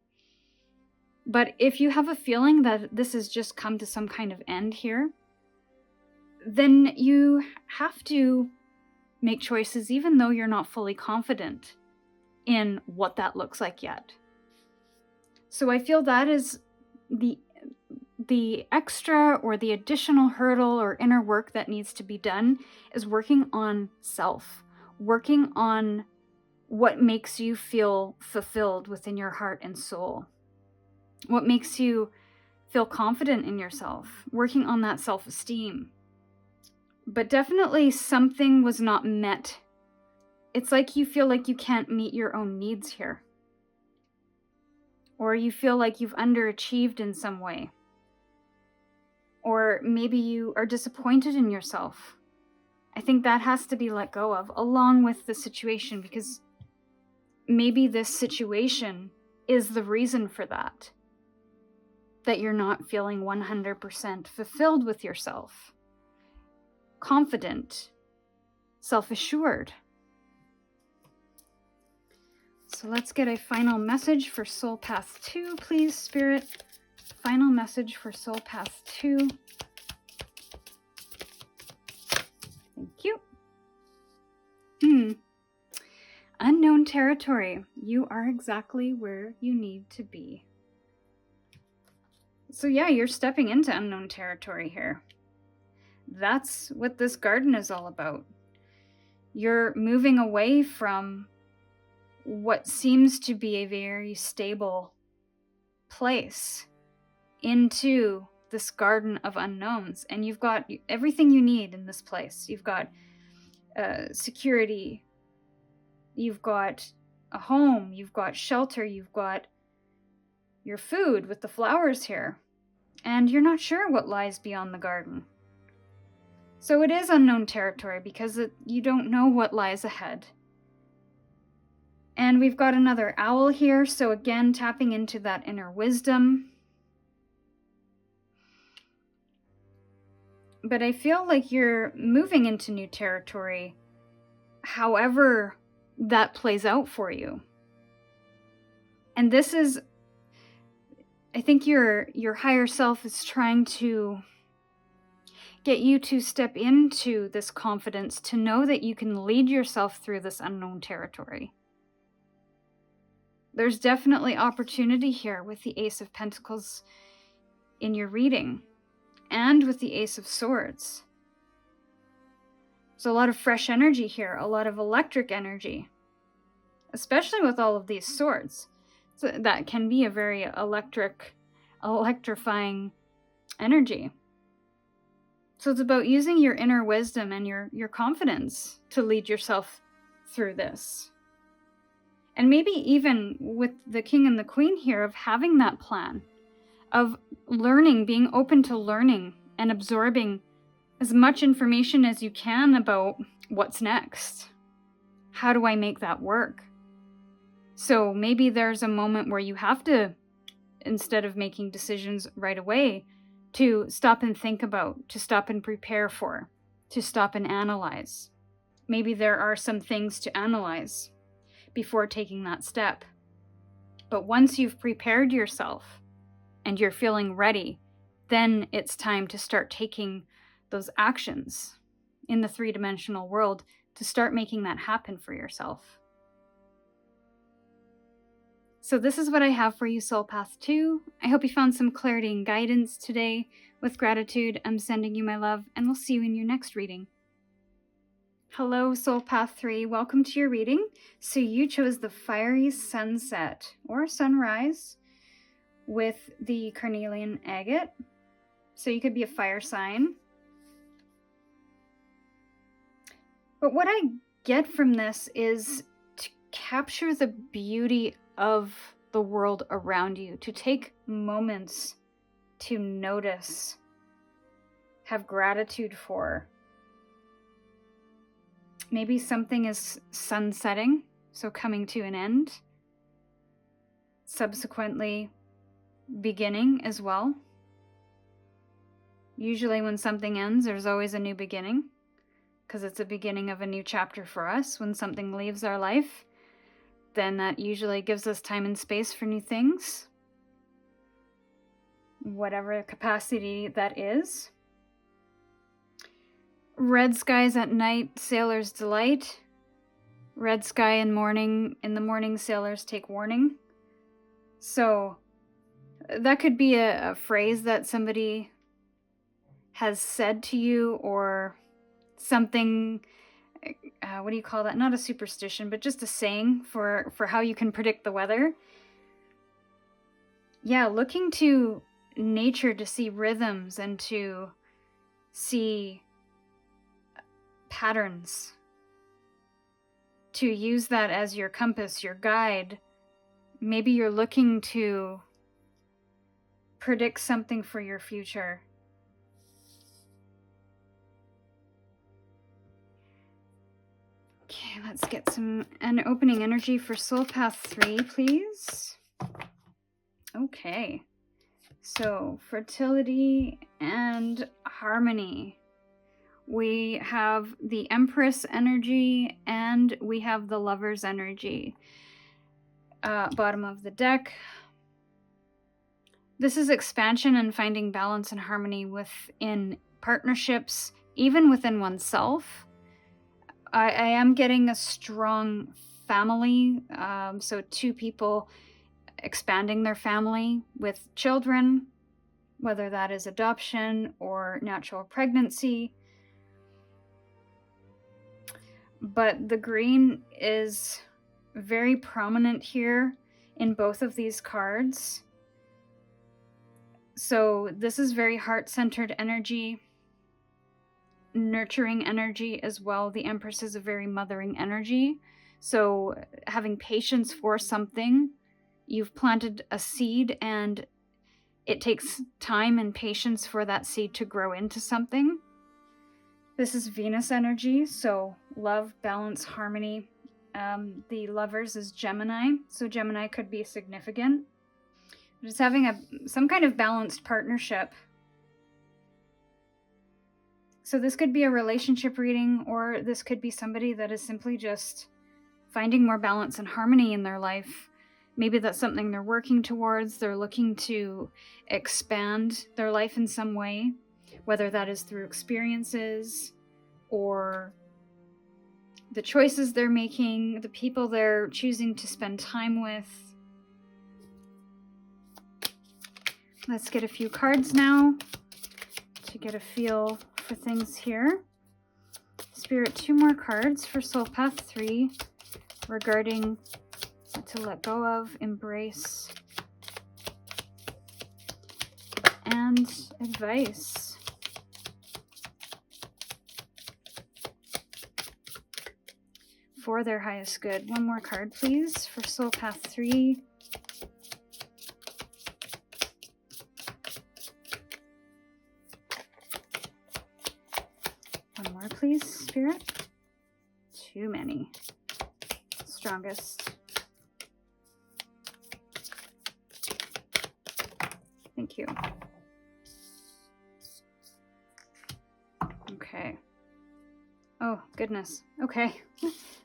But if you have a feeling that this has just come to some kind of end here, then you have to make choices even though you're not fully confident in what that looks like yet. So I feel that is the extra or the additional hurdle or inner work that needs to be done is working on self, working on what makes you feel fulfilled within your heart and soul, what makes you feel confident in yourself, working on that self-esteem. But definitely something was not met. It's like you feel like you can't meet your own needs here. Or you feel like you've underachieved in some way. Or maybe you are disappointed in yourself. I think that has to be let go of, along with the situation, because maybe this situation is the reason for that. That you're not feeling 100% fulfilled with yourself. Confident, self-assured. So let's get a final message for Soul Path 2, please, Spirit. Final message for Soul Path 2. Thank you. Unknown territory. You are exactly where you need to be. So yeah, you're stepping into unknown territory here. That's what this garden is all about. You're moving away from what seems to be a very stable place into this garden of unknowns. And you've got everything you need in this place. You've got security. You've got a home. You've got shelter. You've got your food with the flowers here. And you're not sure what lies beyond the garden. So it is unknown territory because you don't know what lies ahead. And we've got another owl here, so again, tapping into that inner wisdom. But I feel like you're moving into new territory, however that plays out for you. And this is, I think your higher self is trying to get you to step into this confidence, to know that you can lead yourself through this unknown territory. There's definitely opportunity here with the Ace of Pentacles in your reading, and with the Ace of Swords. There's a lot of fresh energy here, a lot of electric energy, especially with all of these swords. So that can be a very electrifying energy. So it's about using your inner wisdom and your confidence to lead yourself through this. And maybe even with the King and the Queen here, of having that plan, of learning, being open to learning and absorbing as much information as you can about what's next. How do I make that work? So maybe there's a moment where you have to, instead of making decisions right away, to stop and think about, to stop and prepare for, to stop and analyze. Maybe there are some things to analyze before taking that step. But once you've prepared yourself and you're feeling ready, then it's time to start taking those actions in the three-dimensional world to start making that happen for yourself. So this is what I have for you, Soul Path 2. I hope you found some clarity and guidance today. With gratitude, I'm sending you my love, and we'll see you in your next reading. Hello, Soul Path 3. Welcome to your reading. So you chose the Fiery Sunset, or Sunrise, with the Carnelian Agate. So you could be a fire sign. But what I get from this is to capture the beauty of the world around you, to take moments to notice, have gratitude for. Maybe something is sunsetting, so coming to an end. subsequently beginning as well. Usually when something ends, there's always a new beginning, because it's a beginning of a new chapter for us. When something leaves our life, then that usually gives us time and space for new things, whatever capacity that is. Red skies at night, sailors delight. Red sky in the morning, sailors take warning. So that could be a phrase that somebody has said to you, or something, what do you call that? Not a superstition, but just a saying for how you can predict the weather. Yeah, looking to nature to see rhythms and to see patterns, to use that as your compass, your guide. Maybe you're looking to predict something for your future. Okay, let's get an opening energy for Soul Path 3, please. Okay, so fertility and harmony. We have the Empress energy and we have the Lover's energy. Bottom of the deck. This is expansion and finding balance and harmony within partnerships, even within oneself. I am getting a strong family, so two people expanding their family with children, whether that is adoption or natural pregnancy. But the green is very prominent here in both of these cards. So this is very heart-centered energy, nurturing energy as well. The Empress is a very mothering energy. So having patience for something, you've planted a seed and it takes time and patience for that seed to grow into something. This is Venus energy, so love, balance, harmony. The Lovers is Gemini, so Gemini could be significant. Just having some kind of balanced partnership. So this could be a relationship reading, or this could be somebody that is simply just finding more balance and harmony in their life. Maybe that's something they're working towards. They're looking to expand their life in some way, whether that is through experiences or the choices they're making, the people they're choosing to spend time with. Let's get a few cards now to get a feel for things here. Spirit, 2 more cards for Soul Path 3 regarding what to let go of, embrace, and advice. For their highest good. 1 more card, please, for Soul Path 3. One more, please, Spirit. Too many. Strongest. Thank you. Okay. Oh, goodness. Okay.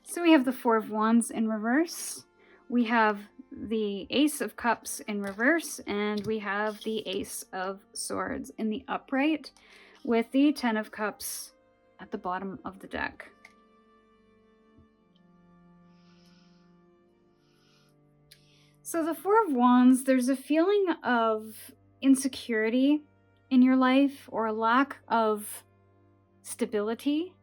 So we have the 4 of Wands in reverse. We have the Ace of Cups in reverse. And we have the Ace of Swords in the upright, with the 10 of Cups at the bottom of the deck. So the 4 of Wands, there's a feeling of insecurity in your life, or a lack of stability.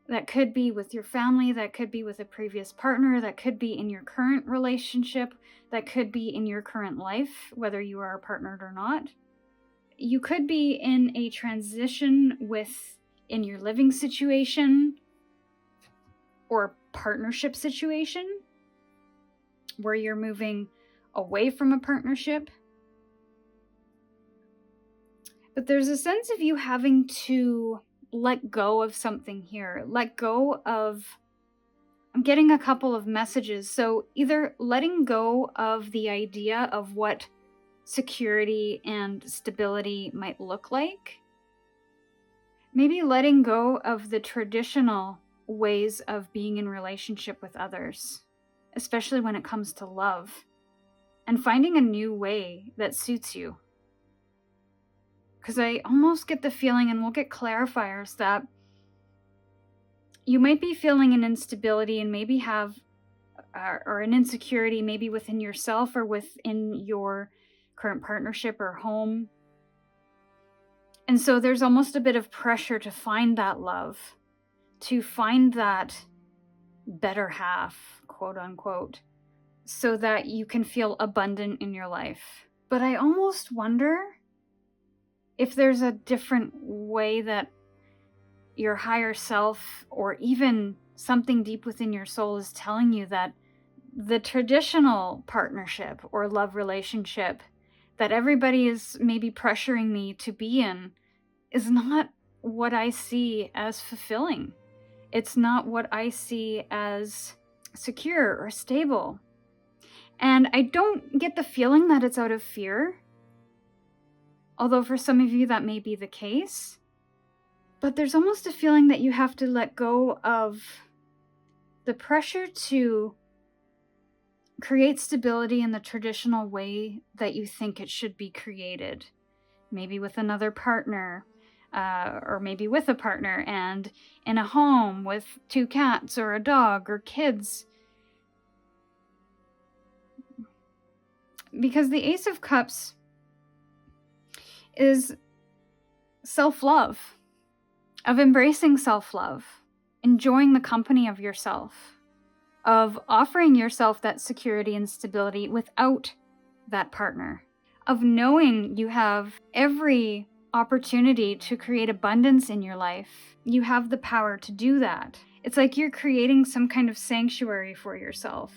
That could be with your family, that could be with a previous partner, that could be in your current relationship, that could be in your current life, whether you are partnered or not. You could be in a transition in your living situation or partnership situation where you're moving away from a partnership. But there's a sense of you having to let go of something here. Let go of, getting a couple of messages. So either letting go of the idea of what security and stability might look like, maybe letting go of the traditional ways of being in relationship with others, especially when it comes to love, and finding a new way that suits you. Because I almost get the feeling, and we'll get clarifiers, that you might be feeling an instability and maybe have, or an insecurity maybe within yourself or within your current partnership or home. And so there's almost a bit of pressure to find that love, to find that better half, quote unquote, so that you can feel abundant in your life. But I almost wonder if there's a different way that your higher self, or even something deep within your soul, is telling you that the traditional partnership or love relationship that everybody is maybe pressuring me to be in is not what I see as fulfilling. It's not what I see as secure or stable. And I don't get the feeling that it's out of fear, although for some of you that may be the case. But there's almost a feeling that you have to let go of the pressure to create stability in the traditional way that you think it should be created. Maybe with another partner, or maybe with a partner, and in a home with 2 cats or a dog or kids. Because the Ace of Cups is self-love, of embracing self-love, enjoying the company of yourself, of offering yourself that security and stability without that partner, of knowing you have every opportunity to create abundance in your life. You have the power to do that. It's like you're creating some kind of sanctuary for yourself,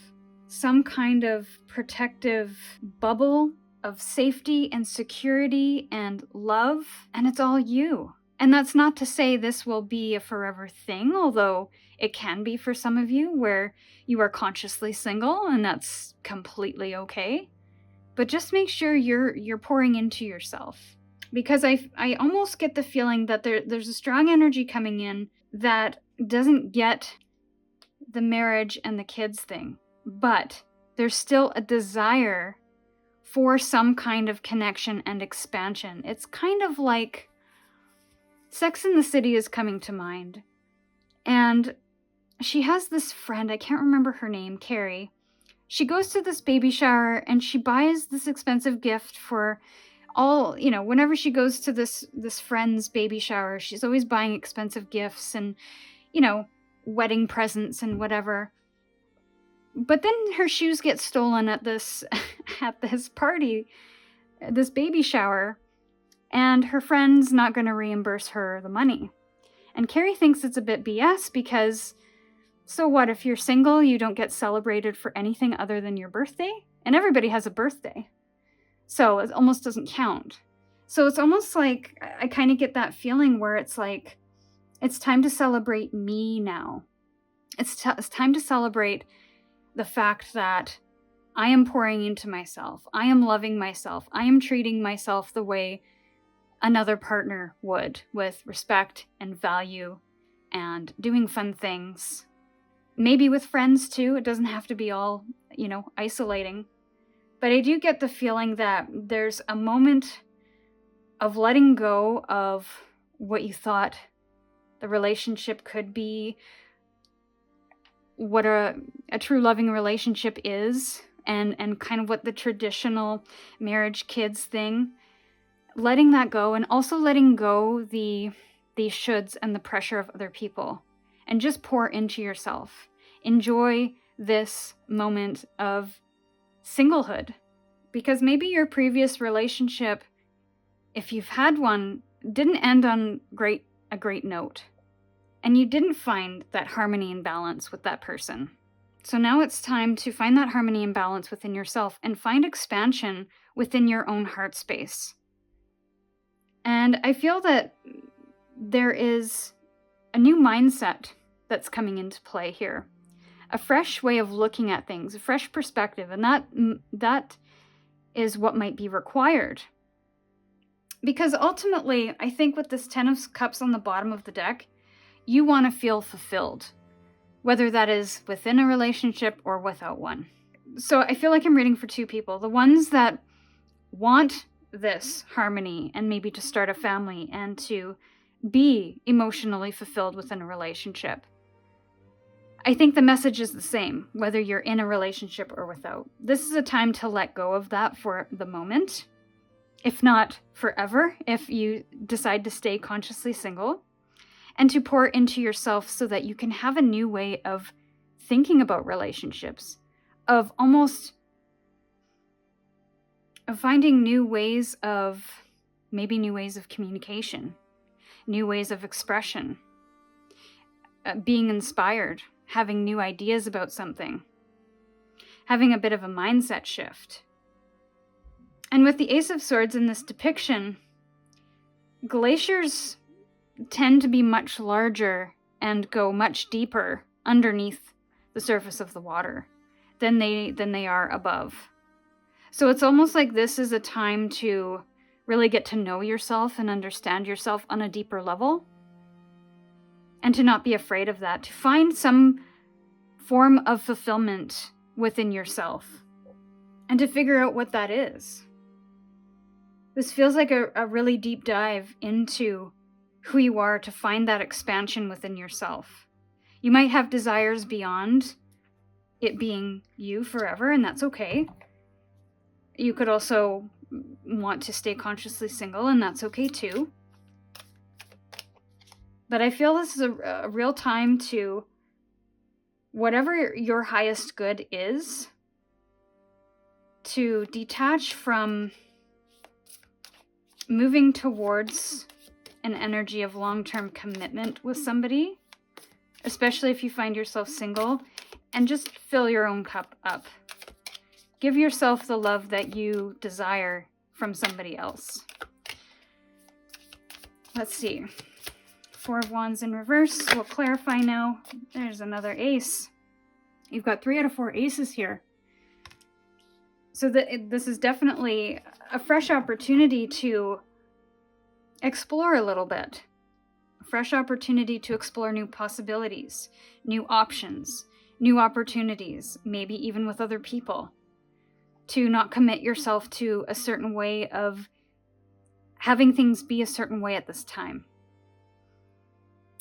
some kind of protective bubble of safety and security and love, and it's all you. And that's not to say this will be a forever thing, although it can be for some of you where you are consciously single, and that's completely okay. But just make sure you're pouring into yourself. Because I almost get the feeling that there's a strong energy coming in that doesn't get the marriage and the kids thing. But there's still a desire for some kind of connection and expansion. It's kind of like Sex and the City is coming to mind. And she has this friend, I can't remember her name, Carrie. She goes to this baby shower and she buys this expensive gift for all, whenever she goes to this friend's baby shower, she's always buying expensive gifts and, wedding presents and whatever. But then her shoes get stolen at this party, this baby shower, and her friend's not going to reimburse her the money. And Carrie thinks it's a bit BS because, so what, if you're single, you don't get celebrated for anything other than your birthday? And everybody has a birthday. So it almost doesn't count. So it's almost like I kind of get that feeling where it's like, it's time to celebrate me now. It's time to celebrate the fact that I am pouring into myself. I am loving myself. I am treating myself the way another partner would, with respect and value and doing fun things. Maybe with friends too. It doesn't have to be all, isolating. But I do get the feeling that there's a moment of letting go of what you thought the relationship could be, what a true loving relationship is, and kind of what the traditional marriage kids thing. Letting that go, and also letting go the shoulds and the pressure of other people, and just pour into yourself. Enjoy this moment of singlehood, because maybe your previous relationship, if you've had one, didn't end on a great note, and you didn't find that harmony and balance with that person. So now it's time to find that harmony and balance within yourself and find expansion within your own heart space. And I feel that there is a new mindset that's coming into play here, a fresh way of looking at things, a fresh perspective, and that is what might be required. Because ultimately, I think with this 10 of Cups on the bottom of the deck, you want to feel fulfilled, whether that is within a relationship or without one. So I feel like I'm reading for two people. The ones that want this harmony and maybe to start a family and to be emotionally fulfilled within a relationship. I think the message is the same, whether you're in a relationship or without. This is a time to let go of that for the moment, if not forever, if you decide to stay consciously single, and to pour into yourself so that you can have a new way of thinking about relationships, of finding new ways of communication, new ways of expression, being inspired, having new ideas about something, having a bit of a mindset shift. And with the Ace of Swords in this depiction, glaciers tend to be much larger and go much deeper underneath the surface of the water than they are above. So it's almost like this is a time to really get to know yourself and understand yourself on a deeper level, and to not be afraid of that, to find some form of fulfillment within yourself and to figure out what that is. This feels like a really deep dive into who you are, to find that expansion within yourself. You might have desires beyond it being you forever, and that's okay. You could also want to stay consciously single, and that's okay too. But I feel this is a real time to, whatever your highest good is, to detach from moving towards an energy of long-term commitment with somebody, especially if you find yourself single, and just fill your own cup up. Give yourself the love that you desire from somebody else. Let's see. 4 of Wands in reverse. We'll clarify now. There's another ace. You've got 3 out of 4 aces here. So this is definitely a fresh opportunity to explore a little bit. A fresh opportunity to explore new possibilities, new options, new opportunities, maybe even with other people. To not commit yourself to a certain way of having things be a certain way at this time.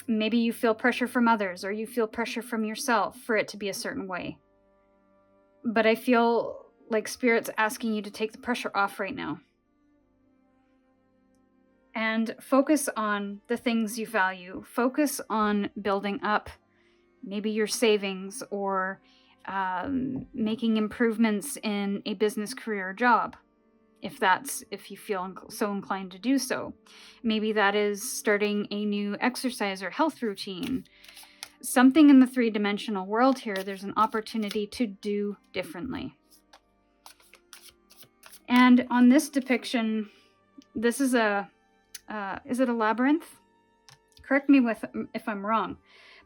Maybe you feel pressure from others, or you feel pressure from yourself for it to be a certain way. But I feel like Spirit's asking you to take the pressure off right now. And focus on the things you value. Focus on building up maybe your savings, or making improvements in a business, career, or job. If you feel so inclined to do so. Maybe that is starting a new exercise or health routine. Something in the 3-dimensional world here, there's an opportunity to do differently. And on this depiction, this is is it a labyrinth? Correct me if I'm wrong.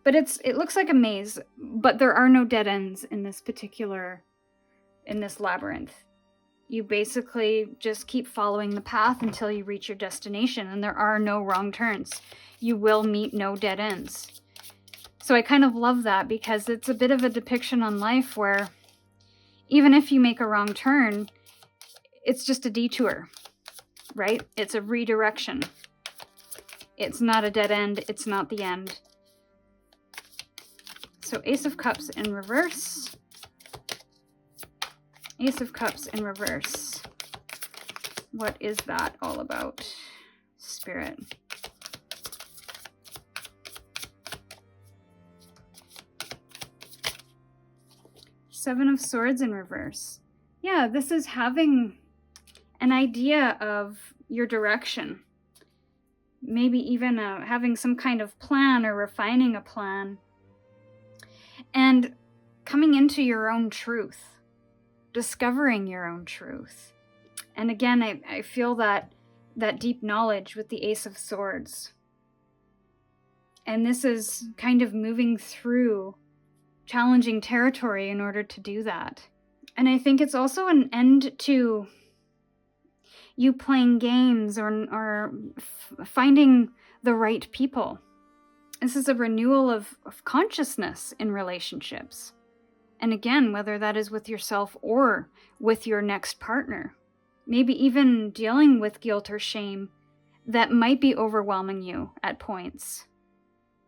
But it looks like a maze, but there are no dead ends in this labyrinth. You basically just keep following the path until you reach your destination, and there are no wrong turns. You will meet no dead ends. So I kind of love that, because it's a bit of a depiction on life where even if you make a wrong turn, it's just a detour, right? It's a redirection. It's not a dead end. It's not the end. So Ace of Cups in reverse. Ace of Cups in reverse. What is that all about, Spirit? Seven of Swords in reverse. Yeah, this is having an idea of your direction. Maybe even having some kind of plan, or refining a plan. And coming into your own truth. Discovering your own truth. And again, I feel that deep knowledge with the Ace of Swords. And this is kind of moving through challenging territory in order to do that. And I think it's also an end to you playing games or finding the right people. This is a renewal of consciousness in relationships. And again, whether that is with yourself or with your next partner, maybe even dealing with guilt or shame that might be overwhelming you at points,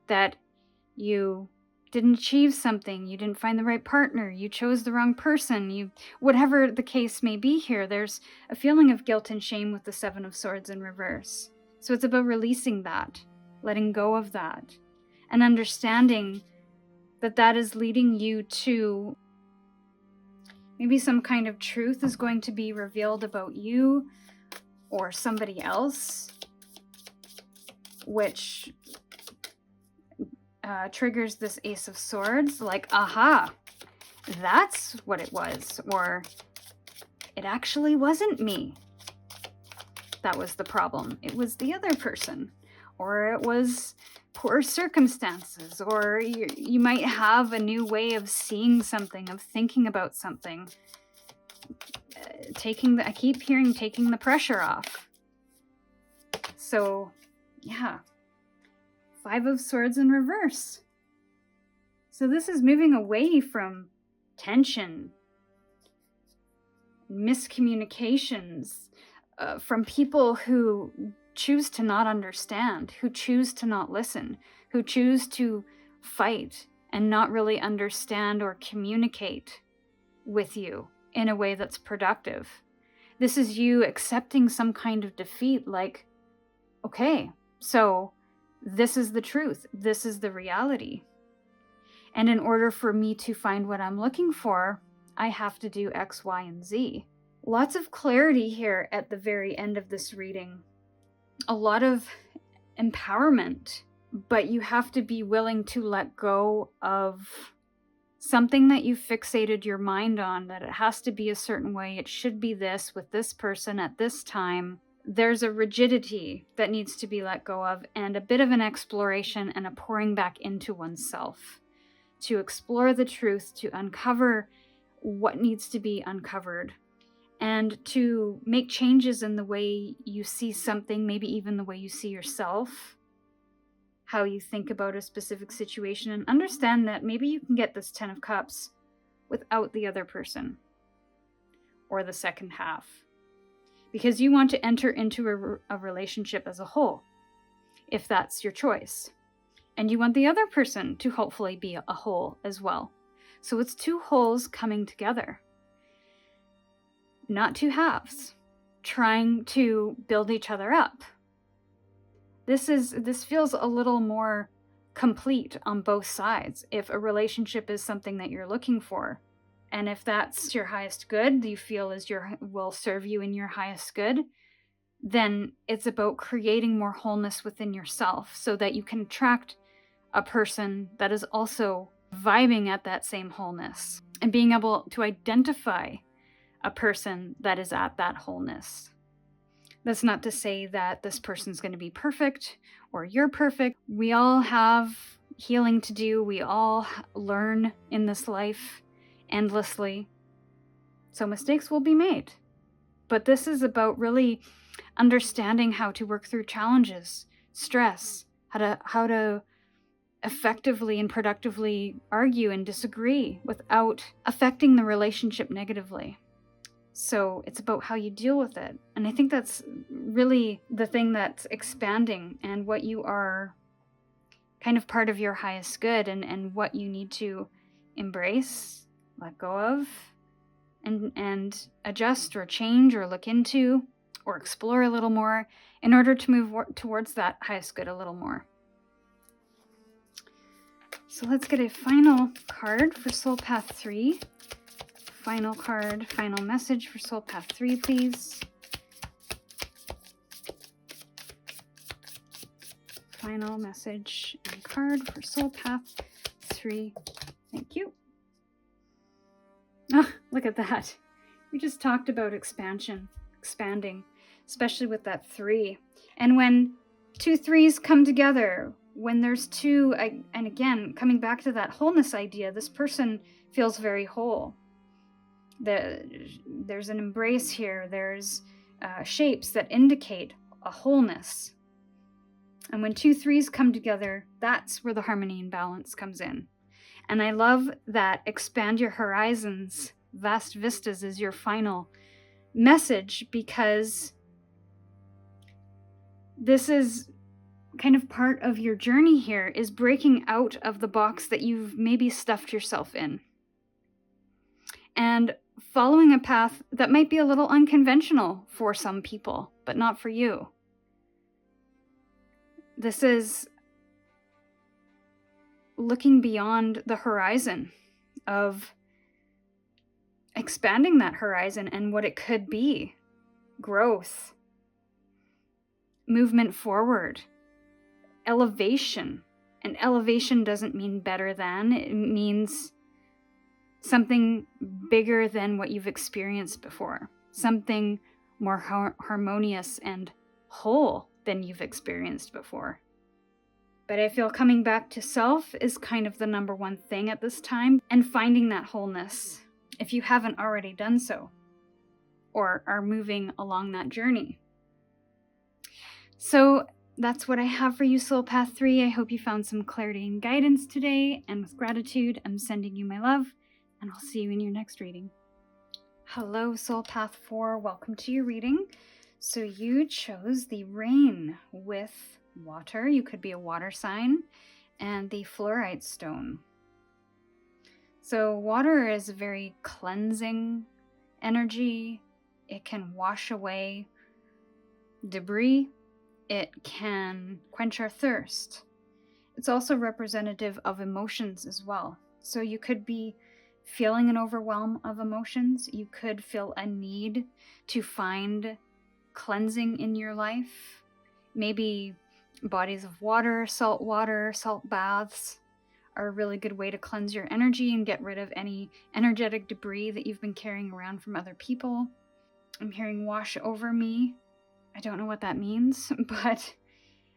that you didn't achieve something, you didn't find the right partner, you chose the wrong person, whatever the case may be here, there's a feeling of guilt and shame with the Seven of Swords in reverse. So it's about releasing that, letting go of that, and understanding that that is leading you to maybe some kind of truth is going to be revealed about you or somebody else, which triggers this Ace of Swords, like, aha, that's what it was, or it actually wasn't me that was the problem, it was the other person, or it was poor circumstances, or you might have a new way of seeing something, of thinking about something, I keep hearing taking the pressure off. So yeah, Five of Swords in reverse. So this is moving away from tension, miscommunications, from people who choose to not understand, who choose to not listen, who choose to fight and not really understand or communicate with you in a way that's productive. This is you accepting some kind of defeat, like, okay, so this is the truth, this is the reality. And in order for me to find what I'm looking for, I have to do X, Y, and Z. Lots of clarity here at the very end of this reading. A lot of empowerment, but you have to be willing to let go of something that you fixated your mind on, that it has to be a certain way, it should be this with this person at this time. There's a rigidity that needs to be let go of, and a bit of an exploration and a pouring back into oneself to explore the truth, to uncover what needs to be uncovered, and to make changes in the way you see something, maybe even the way you see yourself, how you think about a specific situation, and understand that maybe you can get this 10 of Cups without the other person or the second half, because you want to enter into a relationship as a whole, if that's your choice. And you want the other person to hopefully be a whole as well. So it's two wholes coming together, not two halves, trying to build each other up. This feels a little more complete on both sides. If a relationship is something that you're looking for, and if that's your highest good, you feel will serve you in your highest good, then it's about creating more wholeness within yourself so that you can attract a person that is also vibing at that same wholeness, and being able to identify a person that is at that wholeness. That's not to say that this person's going to be perfect or you're perfect. We all have healing to do. We all learn in this life endlessly. So mistakes will be made. But this is about really understanding how to work through challenges, stress, how to effectively and productively argue and disagree without affecting the relationship negatively. So it's about how you deal with it. And I think that's really the thing that's expanding, and what you are kind of part of your highest good, and what you need to embrace, let go of, and adjust or change or look into or explore a little more in order to move towards that highest good a little more. So let's get a final card for Soul Path 3. Final card, final message for Soul Path 3, please. Final message and card for Soul Path 3. Thank you. Ah, look at that. We just talked about expanding, especially with that 3. And when 2 3s come together, when there's two, and again, coming back to that wholeness idea, this person feels very whole. There's an embrace here. There's shapes that indicate a wholeness. And when 2 3s come together, that's where the harmony and balance comes in. And I love that expand your horizons, vast vistas is your final message, because this is kind of part of your journey here, is breaking out of the box that you've maybe stuffed yourself in. And following a path that might be a little unconventional for some people, but not for you. This is looking beyond the horizon, of expanding that horizon and what it could be. Growth, movement forward, elevation. And elevation doesn't mean better than, it means something bigger than what you've experienced before, something more harmonious and whole than you've experienced before. But I feel coming back to self is kind of the number one thing at this time, and finding that wholeness, if you haven't already done so, or are moving along that journey. So that's what I have for you, Soul Path 3. I hope you found some clarity and guidance today, and with gratitude, I'm sending you my love, and I'll see you in your next reading. Hello, Soul Path 4. Welcome to your reading. So you chose the rain with water. You could be a water sign, and the fluorite stone. So water is a very cleansing energy. It can wash away debris. It can quench our thirst. It's also representative of emotions as well. So you could be feeling an overwhelm of emotions. You could feel a need to find cleansing in your life. Maybe bodies of water, salt baths are a really good way to cleanse your energy and get rid of any energetic debris that you've been carrying around from other people. I'm hearing wash over me. I don't know what that means, but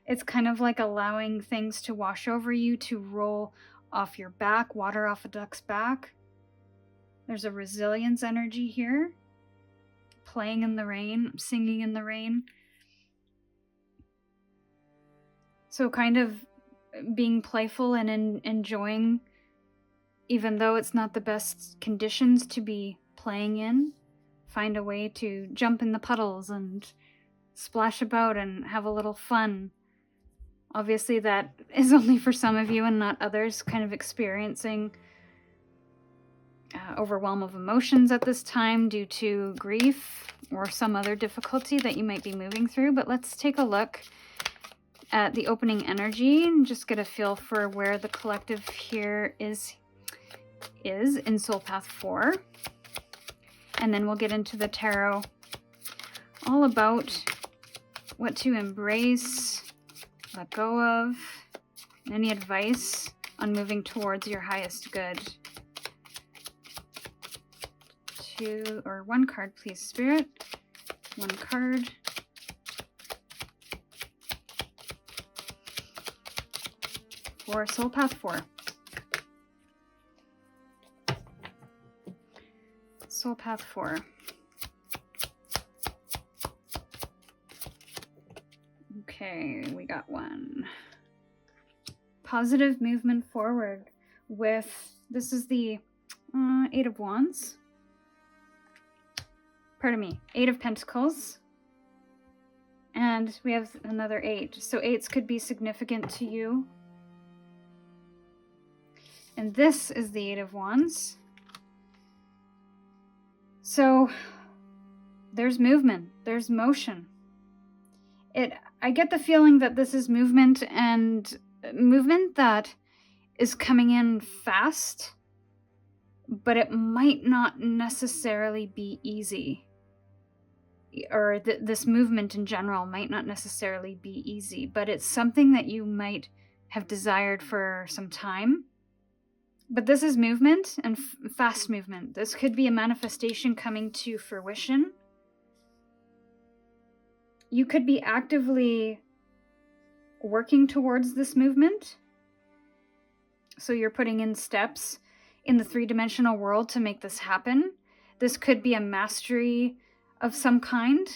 it's kind of like allowing things to wash over you, to roll off your back, water off a duck's back. There's a resilience energy here. Playing in the rain, singing in the rain. So kind of being playful and enjoying, even though it's not the best conditions to be playing in. Find a way to jump in the puddles and splash about and have a little fun. Obviously that is only for some of you and not others, kind of experiencing overwhelm of emotions at this time due to grief or some other difficulty that you might be moving through. But let's take a look at the opening energy and just get a feel for where the collective here is in Soul Path 4. And then we'll get into the tarot, all about what to embrace, let go of, any advice on moving towards your highest good. 2 or 1 card, please, Spirit. 1 card. For Soul Path 4. Soul Path 4. Okay, we got 1. Positive movement forward with, this is the 8 of Wands. Pardon me, 8 of Pentacles. And we have another 8. So 8s could be significant to you. And this is the 8 of Wands. So there's movement, there's motion. I get the feeling that this is movement, and movement that is coming in fast, but it might not necessarily be easy. Or this movement in general might not necessarily be easy, but it's something that you might have desired for some time. But this is movement, and fast movement. This could be a manifestation coming to fruition. You could be actively working towards this movement. So you're putting in steps in the three-dimensional world to make this happen. This could be a mastery of some kind,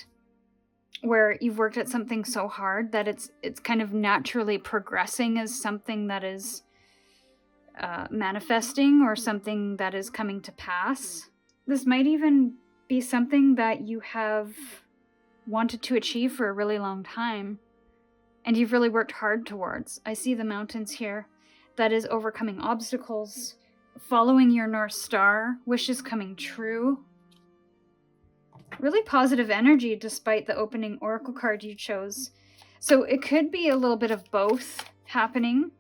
where you've worked at something so hard that it's kind of naturally progressing as something that is manifesting or something that is coming to pass. This might even be something that you have wanted to achieve for a really long time, and you've really worked hard towards. I see the mountains here. That is overcoming obstacles, following your North Star, wishes coming true. Really positive energy despite the opening oracle card you chose. So it could be a little bit of both happening,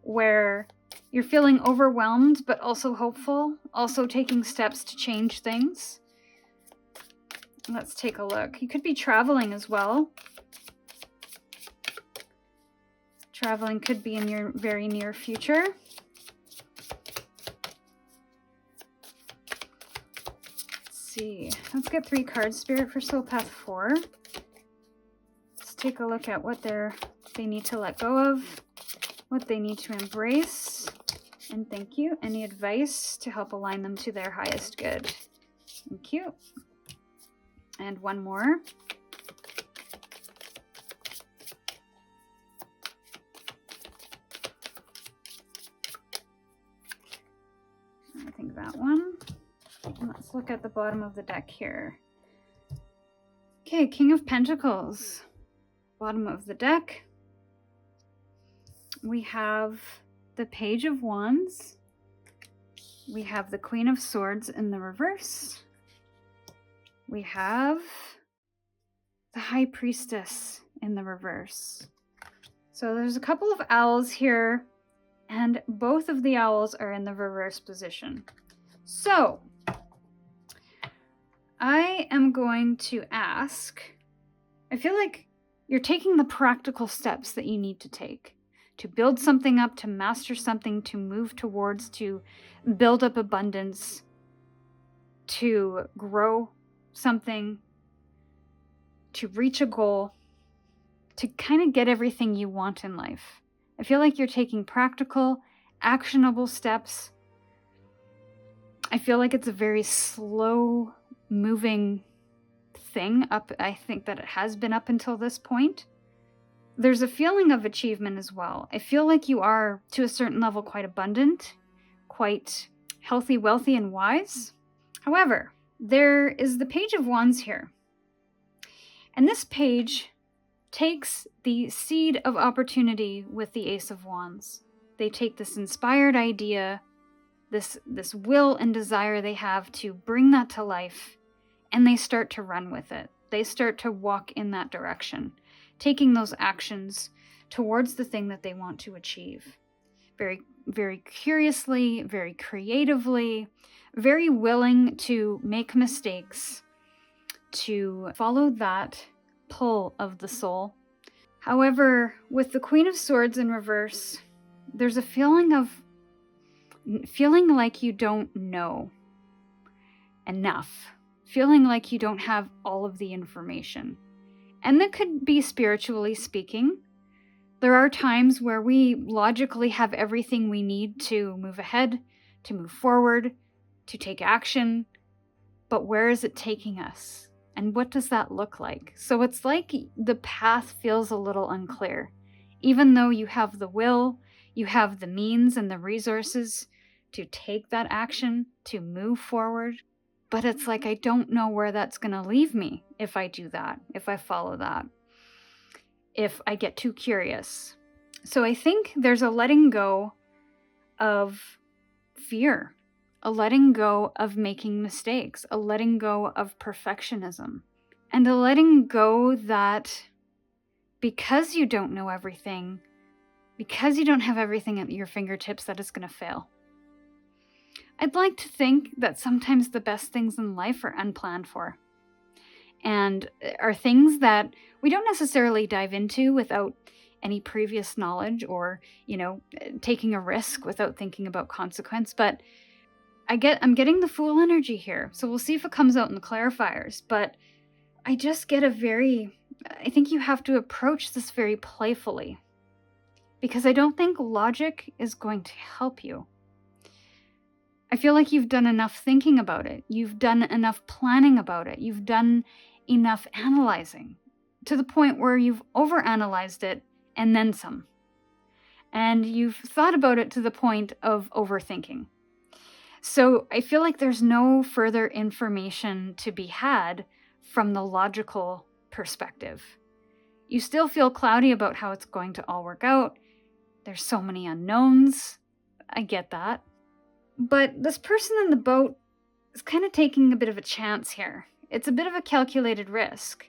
where you're feeling overwhelmed but also hopeful, also taking steps to change things. Let's take a look. You could be traveling as well. Traveling could be in your very near future. Let's get 3 cards, Spirit, for Soul Path 4. Let's take a look at what they need to let go of, what they need to embrace, and thank you. Any advice to help align them to their highest good? Thank you. And one more. I think that one. Let's look at the bottom of the deck here. Okay, King of Pentacles. Bottom of the deck. We have the Page of Wands. We have the Queen of Swords in the reverse. We have the High Priestess in the reverse. So there's a couple of owls here, and both of the owls are in the reverse position. So I am going to ask, I feel like you're taking the practical steps that you need to take to build something up, to master something, to move towards, to build up abundance, to grow something, to reach a goal, to kind of get everything you want in life. I feel like you're taking practical, actionable steps. I feel like it's a very slow moving thing up. I think that it has been up until this point. There's a feeling of achievement as well. I feel like you are, to a certain level, quite abundant, quite healthy, wealthy, and wise. However, there is the Page of Wands here. And this page takes the seed of opportunity with the Ace of Wands. They take this inspired idea, this will and desire they have to bring that to life, and they start to run with it. They start to walk in that direction, taking those actions towards the thing that they want to achieve. Very, very curiously, very creatively, very willing to make mistakes, to follow that pull of the soul. However, with the Queen of Swords in reverse, there's a feeling like you don't know enough, feeling like you don't have all of the information. And that could be spiritually speaking. There are times where we logically have everything we need to move ahead, to move forward, to take action, but where is it taking us? And what does that look like? So it's like the path feels a little unclear. Even though you have the will, you have the means and the resources to take that action, to move forward, but it's like I don't know where that's going to leave me if I do that, if I follow that, if I get too curious. So I think there's a letting go of fear, a letting go of making mistakes, a letting go of perfectionism, and a letting go that because you don't know everything, because you don't have everything at your fingertips, that it's going to fail. I'd like to think that sometimes the best things in life are unplanned for, and are things that we don't necessarily dive into without any previous knowledge or, taking a risk without thinking about consequence. But I'm getting the Fool energy here, so we'll see if it comes out in the clarifiers. But I just get a very I think you have to approach this very playfully, because I don't think logic is going to help you. I feel like you've done enough thinking about it. You've done enough planning about it. You've done enough analyzing to the point where you've overanalyzed it and then some. And you've thought about it to the point of overthinking. So I feel like there's no further information to be had from the logical perspective. You still feel cloudy about how it's going to all work out. There's so many unknowns. I get that. But this person in the boat is kind of taking a bit of a chance here. It's a bit of a calculated risk.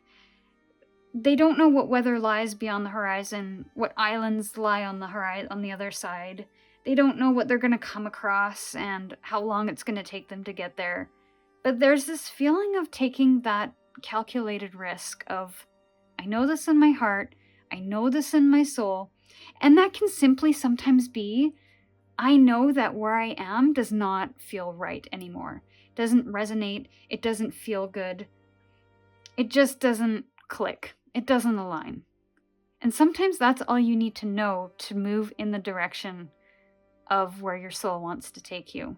They don't know what weather lies beyond the horizon, what islands lie on the other side. They don't know what they're going to come across and how long it's going to take them to get there. But there's this feeling of taking that calculated risk of, I know this in my heart, I know this in my soul, and that can simply sometimes be, I know that where I am does not feel right anymore. It doesn't resonate. It doesn't feel good. It just doesn't click. It doesn't align. And sometimes that's all you need to know to move in the direction of where your soul wants to take you,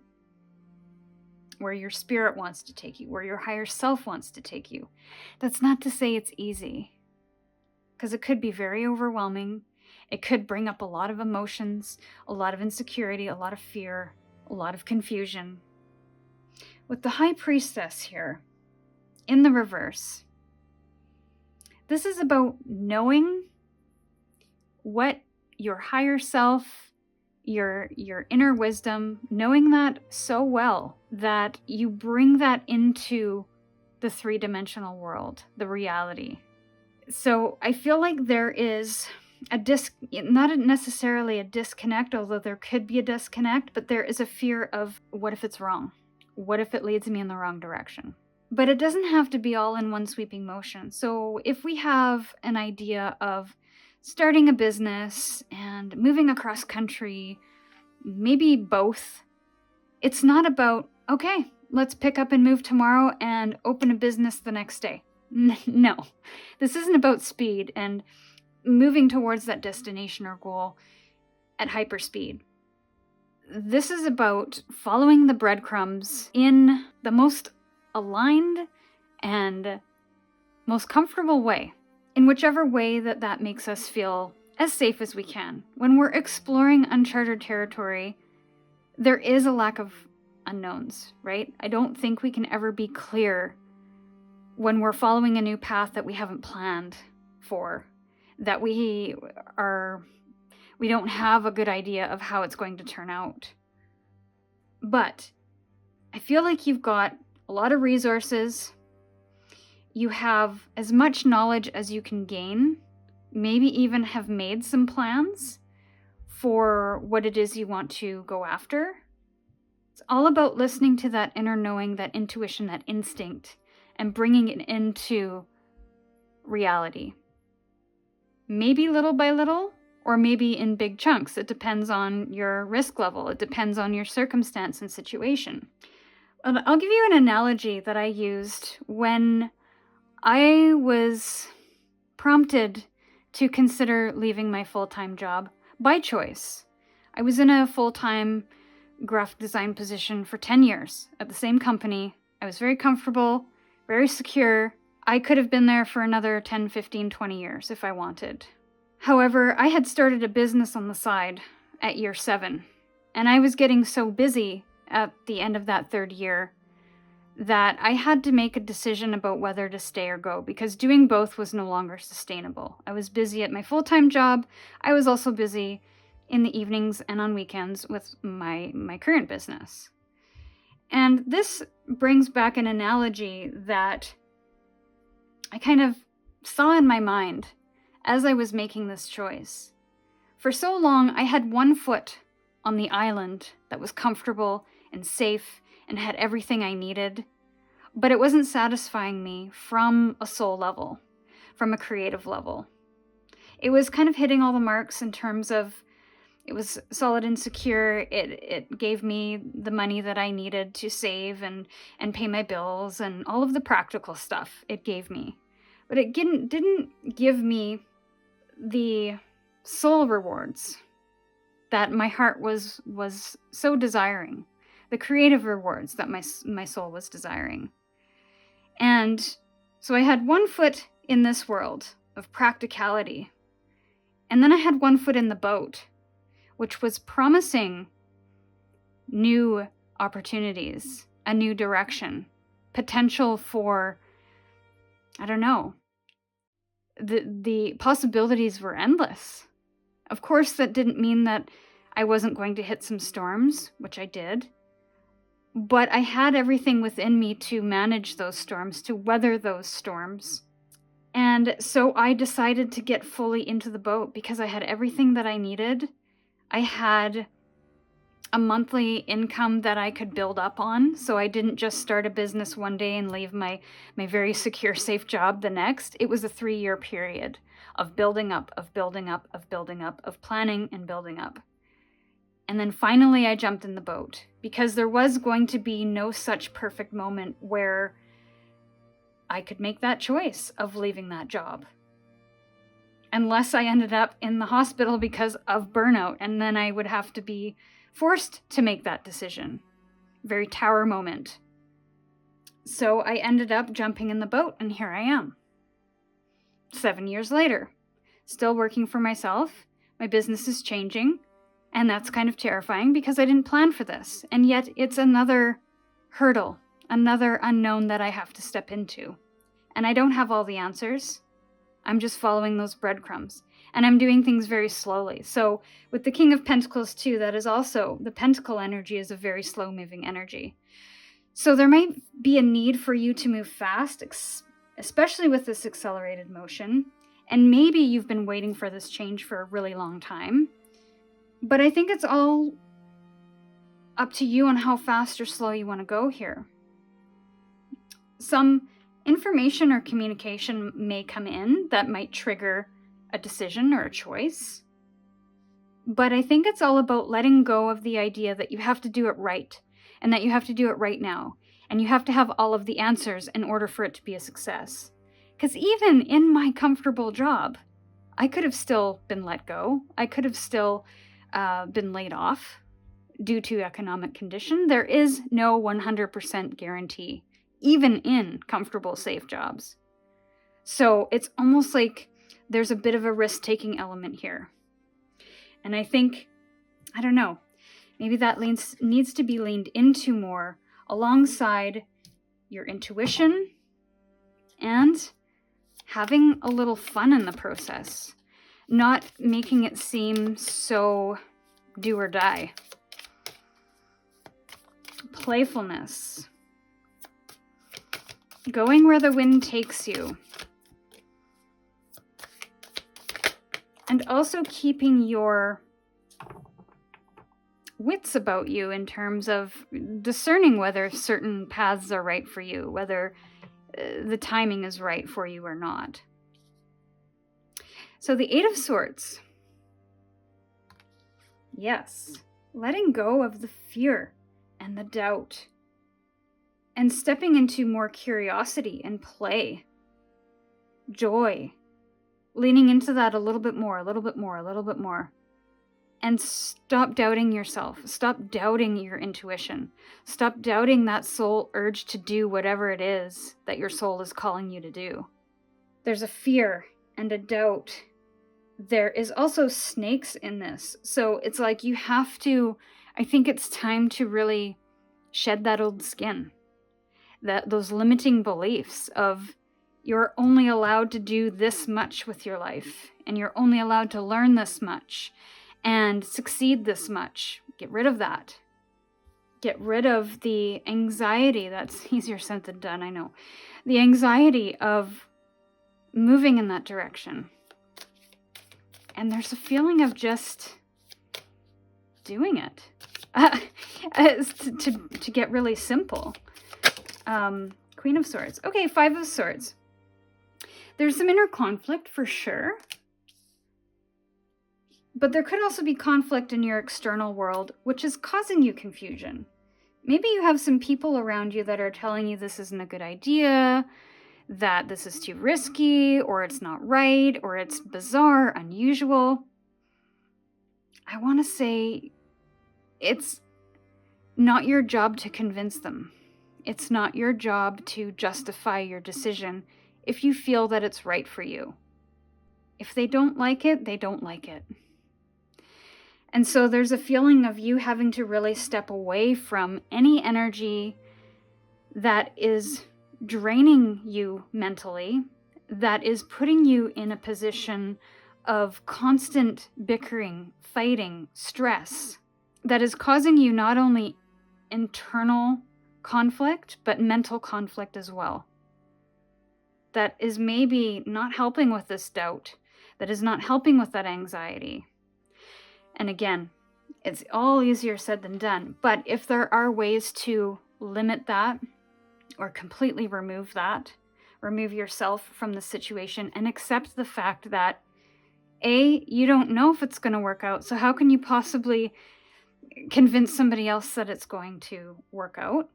where your spirit wants to take you, where your higher self wants to take you. That's not to say it's easy, because it could be very overwhelming. It could bring up a lot of emotions, a lot of insecurity, a lot of fear, a lot of confusion. With the High Priestess here, in the reverse, this is about knowing what your higher self, your inner wisdom, knowing that so well that you bring that into the three-dimensional world, the reality. So I feel like there is not necessarily a disconnect, although there could be a disconnect, but there is a fear of, what if it's wrong? What if it leads me in the wrong direction? But it doesn't have to be all in one sweeping motion. So if we have an idea of starting a business and moving across country, maybe both, it's not about, okay, let's pick up and move tomorrow and open a business the next day. No, this isn't about speed and moving towards that destination or goal at hyperspeed. This is about following the breadcrumbs in the most aligned and most comfortable way, in whichever way that makes us feel as safe as we can. When we're exploring uncharted territory, there is a lack of unknowns, right? I don't think we can ever be clear when we're following a new path that we haven't planned for, that we don't have a good idea of how it's going to turn out. But I feel like you've got a lot of resources. You have as much knowledge as you can gain, maybe even have made some plans for what it is you want to go after. It's all about listening to that inner knowing, that intuition, that instinct, and bringing it into reality. Maybe little by little, or maybe in big chunks. It depends on your risk level. It depends on your circumstance and situation. I'll give you an analogy that I used when I was prompted to consider leaving my full-time job by choice. I was in a full-time graphic design position for 10 years at the same company. I was very comfortable, very secure. I could have been there for another 10, 15, 20 years if I wanted. However, I had started a business on the side at year 7, and I was getting so busy at the end of that 3rd year that I had to make a decision about whether to stay or go, because doing both was no longer sustainable. I was busy at my full-time job. I was also busy in the evenings and on weekends with my current business. And this brings back an analogy that I kind of saw in my mind as I was making this choice. For so long, I had one foot on the island that was comfortable and safe and had everything I needed, but it wasn't satisfying me from a soul level, from a creative level. It was kind of hitting all the marks in terms of it was solid and secure. It gave me the money that I needed to save and pay my bills and all of the practical stuff it gave me. but it didn't give me the soul rewards that my heart was so desiring, the creative rewards that my soul was desiring. And so I had one foot in this world of practicality, and then I had one foot in the boat, which was promising new opportunities, a new direction, potential for, I don't know, the possibilities were endless. Of course, that didn't mean that I wasn't going to hit some storms, which I did, but I had everything within me to manage those storms, to weather those storms. And so I decided to get fully into the boat because I had everything that I needed. I had a monthly income that I could build up on, so I didn't just start a business one day and leave my very secure, safe job the next. It was a 3-year period of building up, of building up, of building up, of planning and building up. And then finally I jumped in the boat because there was going to be no such perfect moment where I could make that choice of leaving that job. Unless I ended up in the hospital because of burnout, and then I would have to be forced to make that decision. Very Tower moment. So I ended up jumping in the boat, and here I am. 7 years later, still working for myself. My business is changing, and that's kind of terrifying because I didn't plan for this. And yet it's another hurdle, another unknown that I have to step into. And I don't have all the answers. I'm just following those breadcrumbs. And I'm doing things very slowly. So with the King of Pentacles too, that is also, the Pentacle energy is a very slow-moving energy. So there might be a need for you to move fast, especially with this accelerated motion. And maybe you've been waiting for this change for a really long time. But I think it's all up to you on how fast or slow you want to go here. Some information or communication may come in that might trigger a decision or a choice. But I think it's all about letting go of the idea that you have to do it right, and that you have to do it right now, and you have to have all of the answers in order for it to be a success. Because even in my comfortable job, I could have still been let go. I could have still been laid off due to economic condition. There is no 100% guarantee, even in comfortable, safe jobs. So it's almost like there's a bit of a risk-taking element here. And I think, I don't know, maybe that needs to be leaned into more alongside your intuition and having a little fun in the process. Not making it seem so do or die. Playfulness. Going where the wind takes you. And also keeping your wits about you in terms of discerning whether certain paths are right for you, whether the timing is right for you or not. So the Eight of Swords. Yes, letting go of the fear and the doubt and stepping into more curiosity and play, joy, leaning into that a little bit more, a little bit more, a little bit more. And stop doubting yourself. Stop doubting your intuition. Stop doubting that soul urge to do whatever it is that your soul is calling you to do. There's a fear and a doubt. There is also snakes in this. So it's like you have to, I think it's time to really shed that old skin. Those limiting beliefs of you're only allowed to do this much with your life, and you're only allowed to learn this much and succeed this much. Get rid of that. Get rid of the anxiety. That's easier said than done, I know. The anxiety of moving in that direction. And there's a feeling of just doing it. To get really simple. Queen of Swords. Okay, Five of Swords. There's some inner conflict for sure. But there could also be conflict in your external world, which is causing you confusion. Maybe you have some people around you that are telling you this isn't a good idea. that this is too risky, or it's not right, or it's bizarre, unusual. I want to say it's not your job to convince them. It's not your job to justify your decision if you feel that it's right for you. If they don't like it, they don't like it. And so there's a feeling of you having to really step away from any energy that is draining you mentally, that is putting you in a position of constant bickering, fighting, stress, that is causing you not only internal conflict, but mental conflict as well. That is maybe not helping with this doubt, that is not helping with that anxiety. And again, it's all easier said than done. But if there are ways to limit that or completely remove that, remove yourself from the situation and accept the fact that A, you don't know if it's going to work out. So how can you possibly convince somebody else that it's going to work out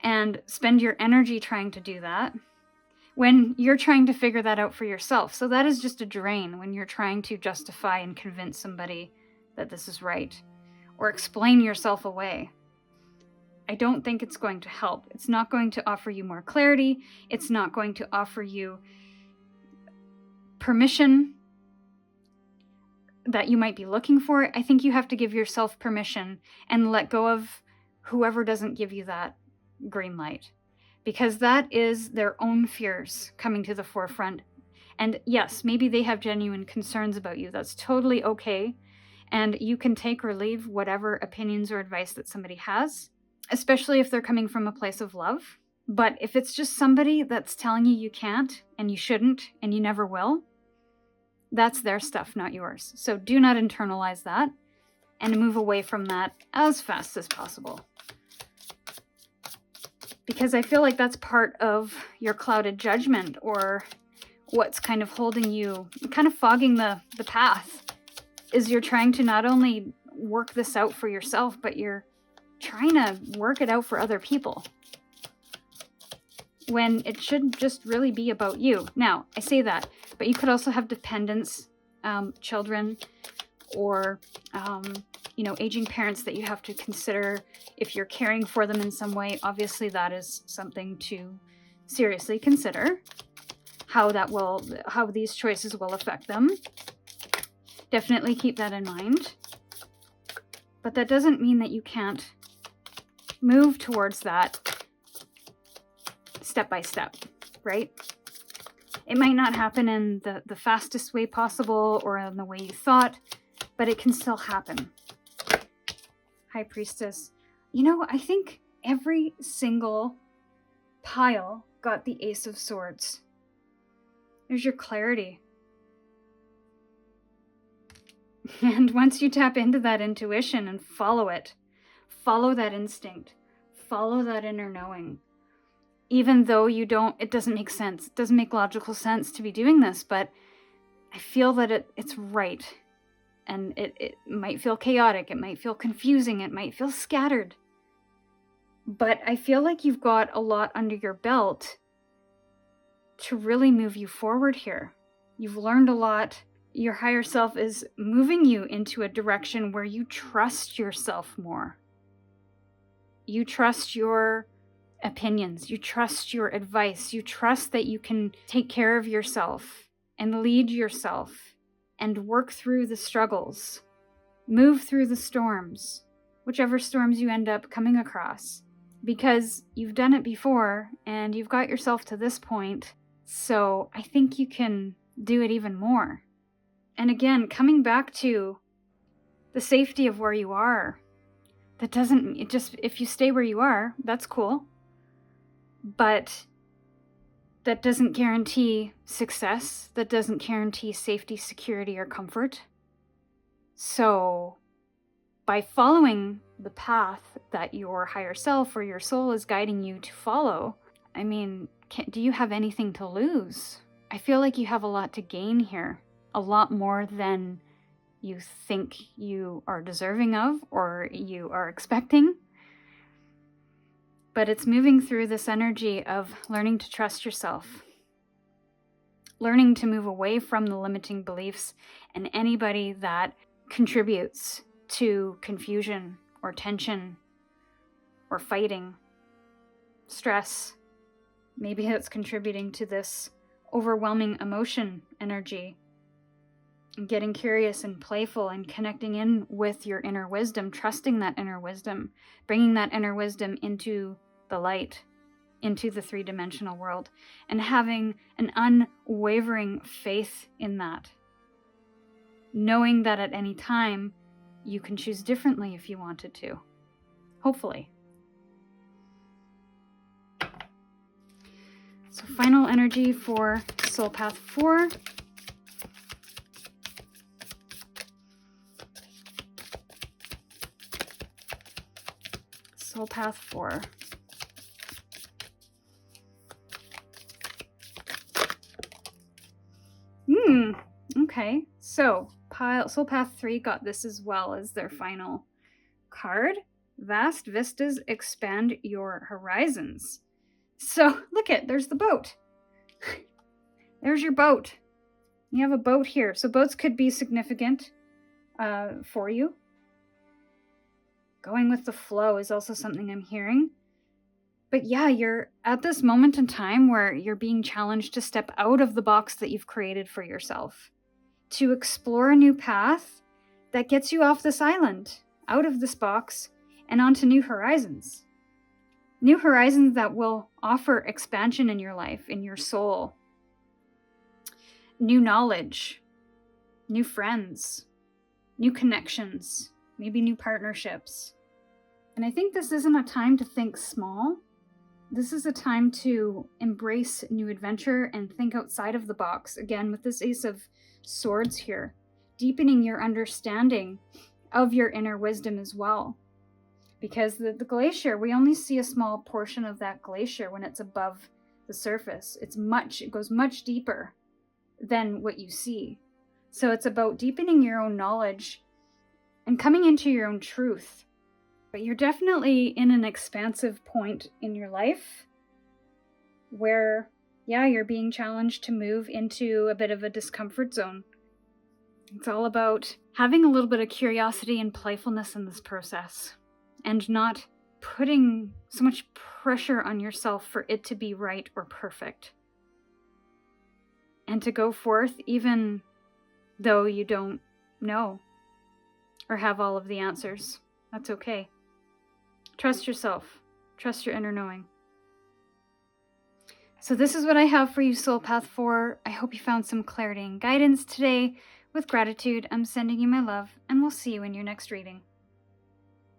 and spend your energy trying to do that when you're trying to figure that out for yourself? So that is just a drain when you're trying to justify and convince somebody that this is right or explain yourself away. I don't think it's going to help. It's not going to offer you more clarity. It's not going to offer you permission that you might be looking for. I think you have to give yourself permission and let go of whoever doesn't give you that green light, because that is their own fears coming to the forefront. And yes, maybe they have genuine concerns about you. That's totally okay. And you can take or leave whatever opinions or advice that somebody has, especially if they're coming from a place of love. But if it's just somebody that's telling you can't and you shouldn't and you never will, that's their stuff, not yours. So do not internalize that and move away from that as fast as possible. Because I feel like that's part of your clouded judgment, or what's kind of holding you, kind of fogging the path, is you're trying to not only work this out for yourself, but you're trying to work it out for other people, when it should just really be about you. Now, I say that, but you could also have dependents, children, or aging parents that you have to consider if you're caring for them in some way. Obviously, that is something to seriously consider, how these choices will affect them. Definitely keep that in mind. But that doesn't mean that you can't move towards that step by step, right? It might not happen in the fastest way possible or in the way you thought, but it can still happen. High Priestess. I think every single pile got the Ace of Swords. There's your clarity. And once you tap into that intuition and follow it, follow that instinct, follow that inner knowing, even though it doesn't make sense. It doesn't make logical sense to be doing this, but I feel that it's right. And it might feel chaotic, it might feel confusing, it might feel scattered. But I feel like you've got a lot under your belt to really move you forward here. You've learned a lot. Your higher self is moving you into a direction where you trust yourself more. You trust your opinions, you trust your advice, you trust that you can take care of yourself and lead yourself and work through the struggles, move through the storms, whichever storms you end up coming across, because you've done it before and you've got yourself to this point. So I think you can do it even more. And again, coming back to the safety of where you are, if you stay where you are, that's cool. But that doesn't guarantee success. That doesn't guarantee safety, security, or comfort. So by following the path that your higher self or your soul is guiding you to follow, do you have anything to lose? I feel like you have a lot to gain here. A lot more than you think you are deserving of or you are expecting. But it's moving through this energy of learning to trust yourself, learning to move away from the limiting beliefs and anybody that contributes to confusion or tension or fighting, stress. Maybe it's contributing to this overwhelming emotion energy. And getting curious and playful and connecting in with your inner wisdom, trusting that inner wisdom, bringing that inner wisdom into the light, into the three-dimensional world, and having an unwavering faith in that. Knowing that at any time you can choose differently if you wanted to. Hopefully. So final energy for Soul Path 4. Soul Path 4. Okay. So Soul Path 3 got this as well as their final card. Vast vistas expand your horizons. So look there's the boat. There's your boat. You have a boat here. So boats could be significant for you. Going with the flow is also something I'm hearing. But yeah, you're at this moment in time where you're being challenged to step out of the box that you've created for yourself, to explore a new path that gets you off this island, out of this box, and onto new horizons. New horizons that will offer expansion in your life, in your soul. New knowledge, new friends, new connections, maybe new partnerships. And I think this isn't a time to think small. This is a time to embrace new adventure and think outside of the box. Again, with this Ace of Swords here, deepening your understanding of your inner wisdom as well. Because the glacier, we only see a small portion of that glacier when it's above the surface. It goes much deeper than what you see. So it's about deepening your own knowledge and coming into your own truth. But you're definitely in an expansive point in your life where, yeah, you're being challenged to move into a bit of a discomfort zone. It's all about having a little bit of curiosity and playfulness in this process and not putting so much pressure on yourself for it to be right or perfect. And to go forth even though you don't know or have all of the answers. That's okay. Trust yourself. Trust your inner knowing. So this is what I have for you, Soul Path 4. I hope you found some clarity and guidance today. With gratitude, I'm sending you my love, and we'll see you in your next reading.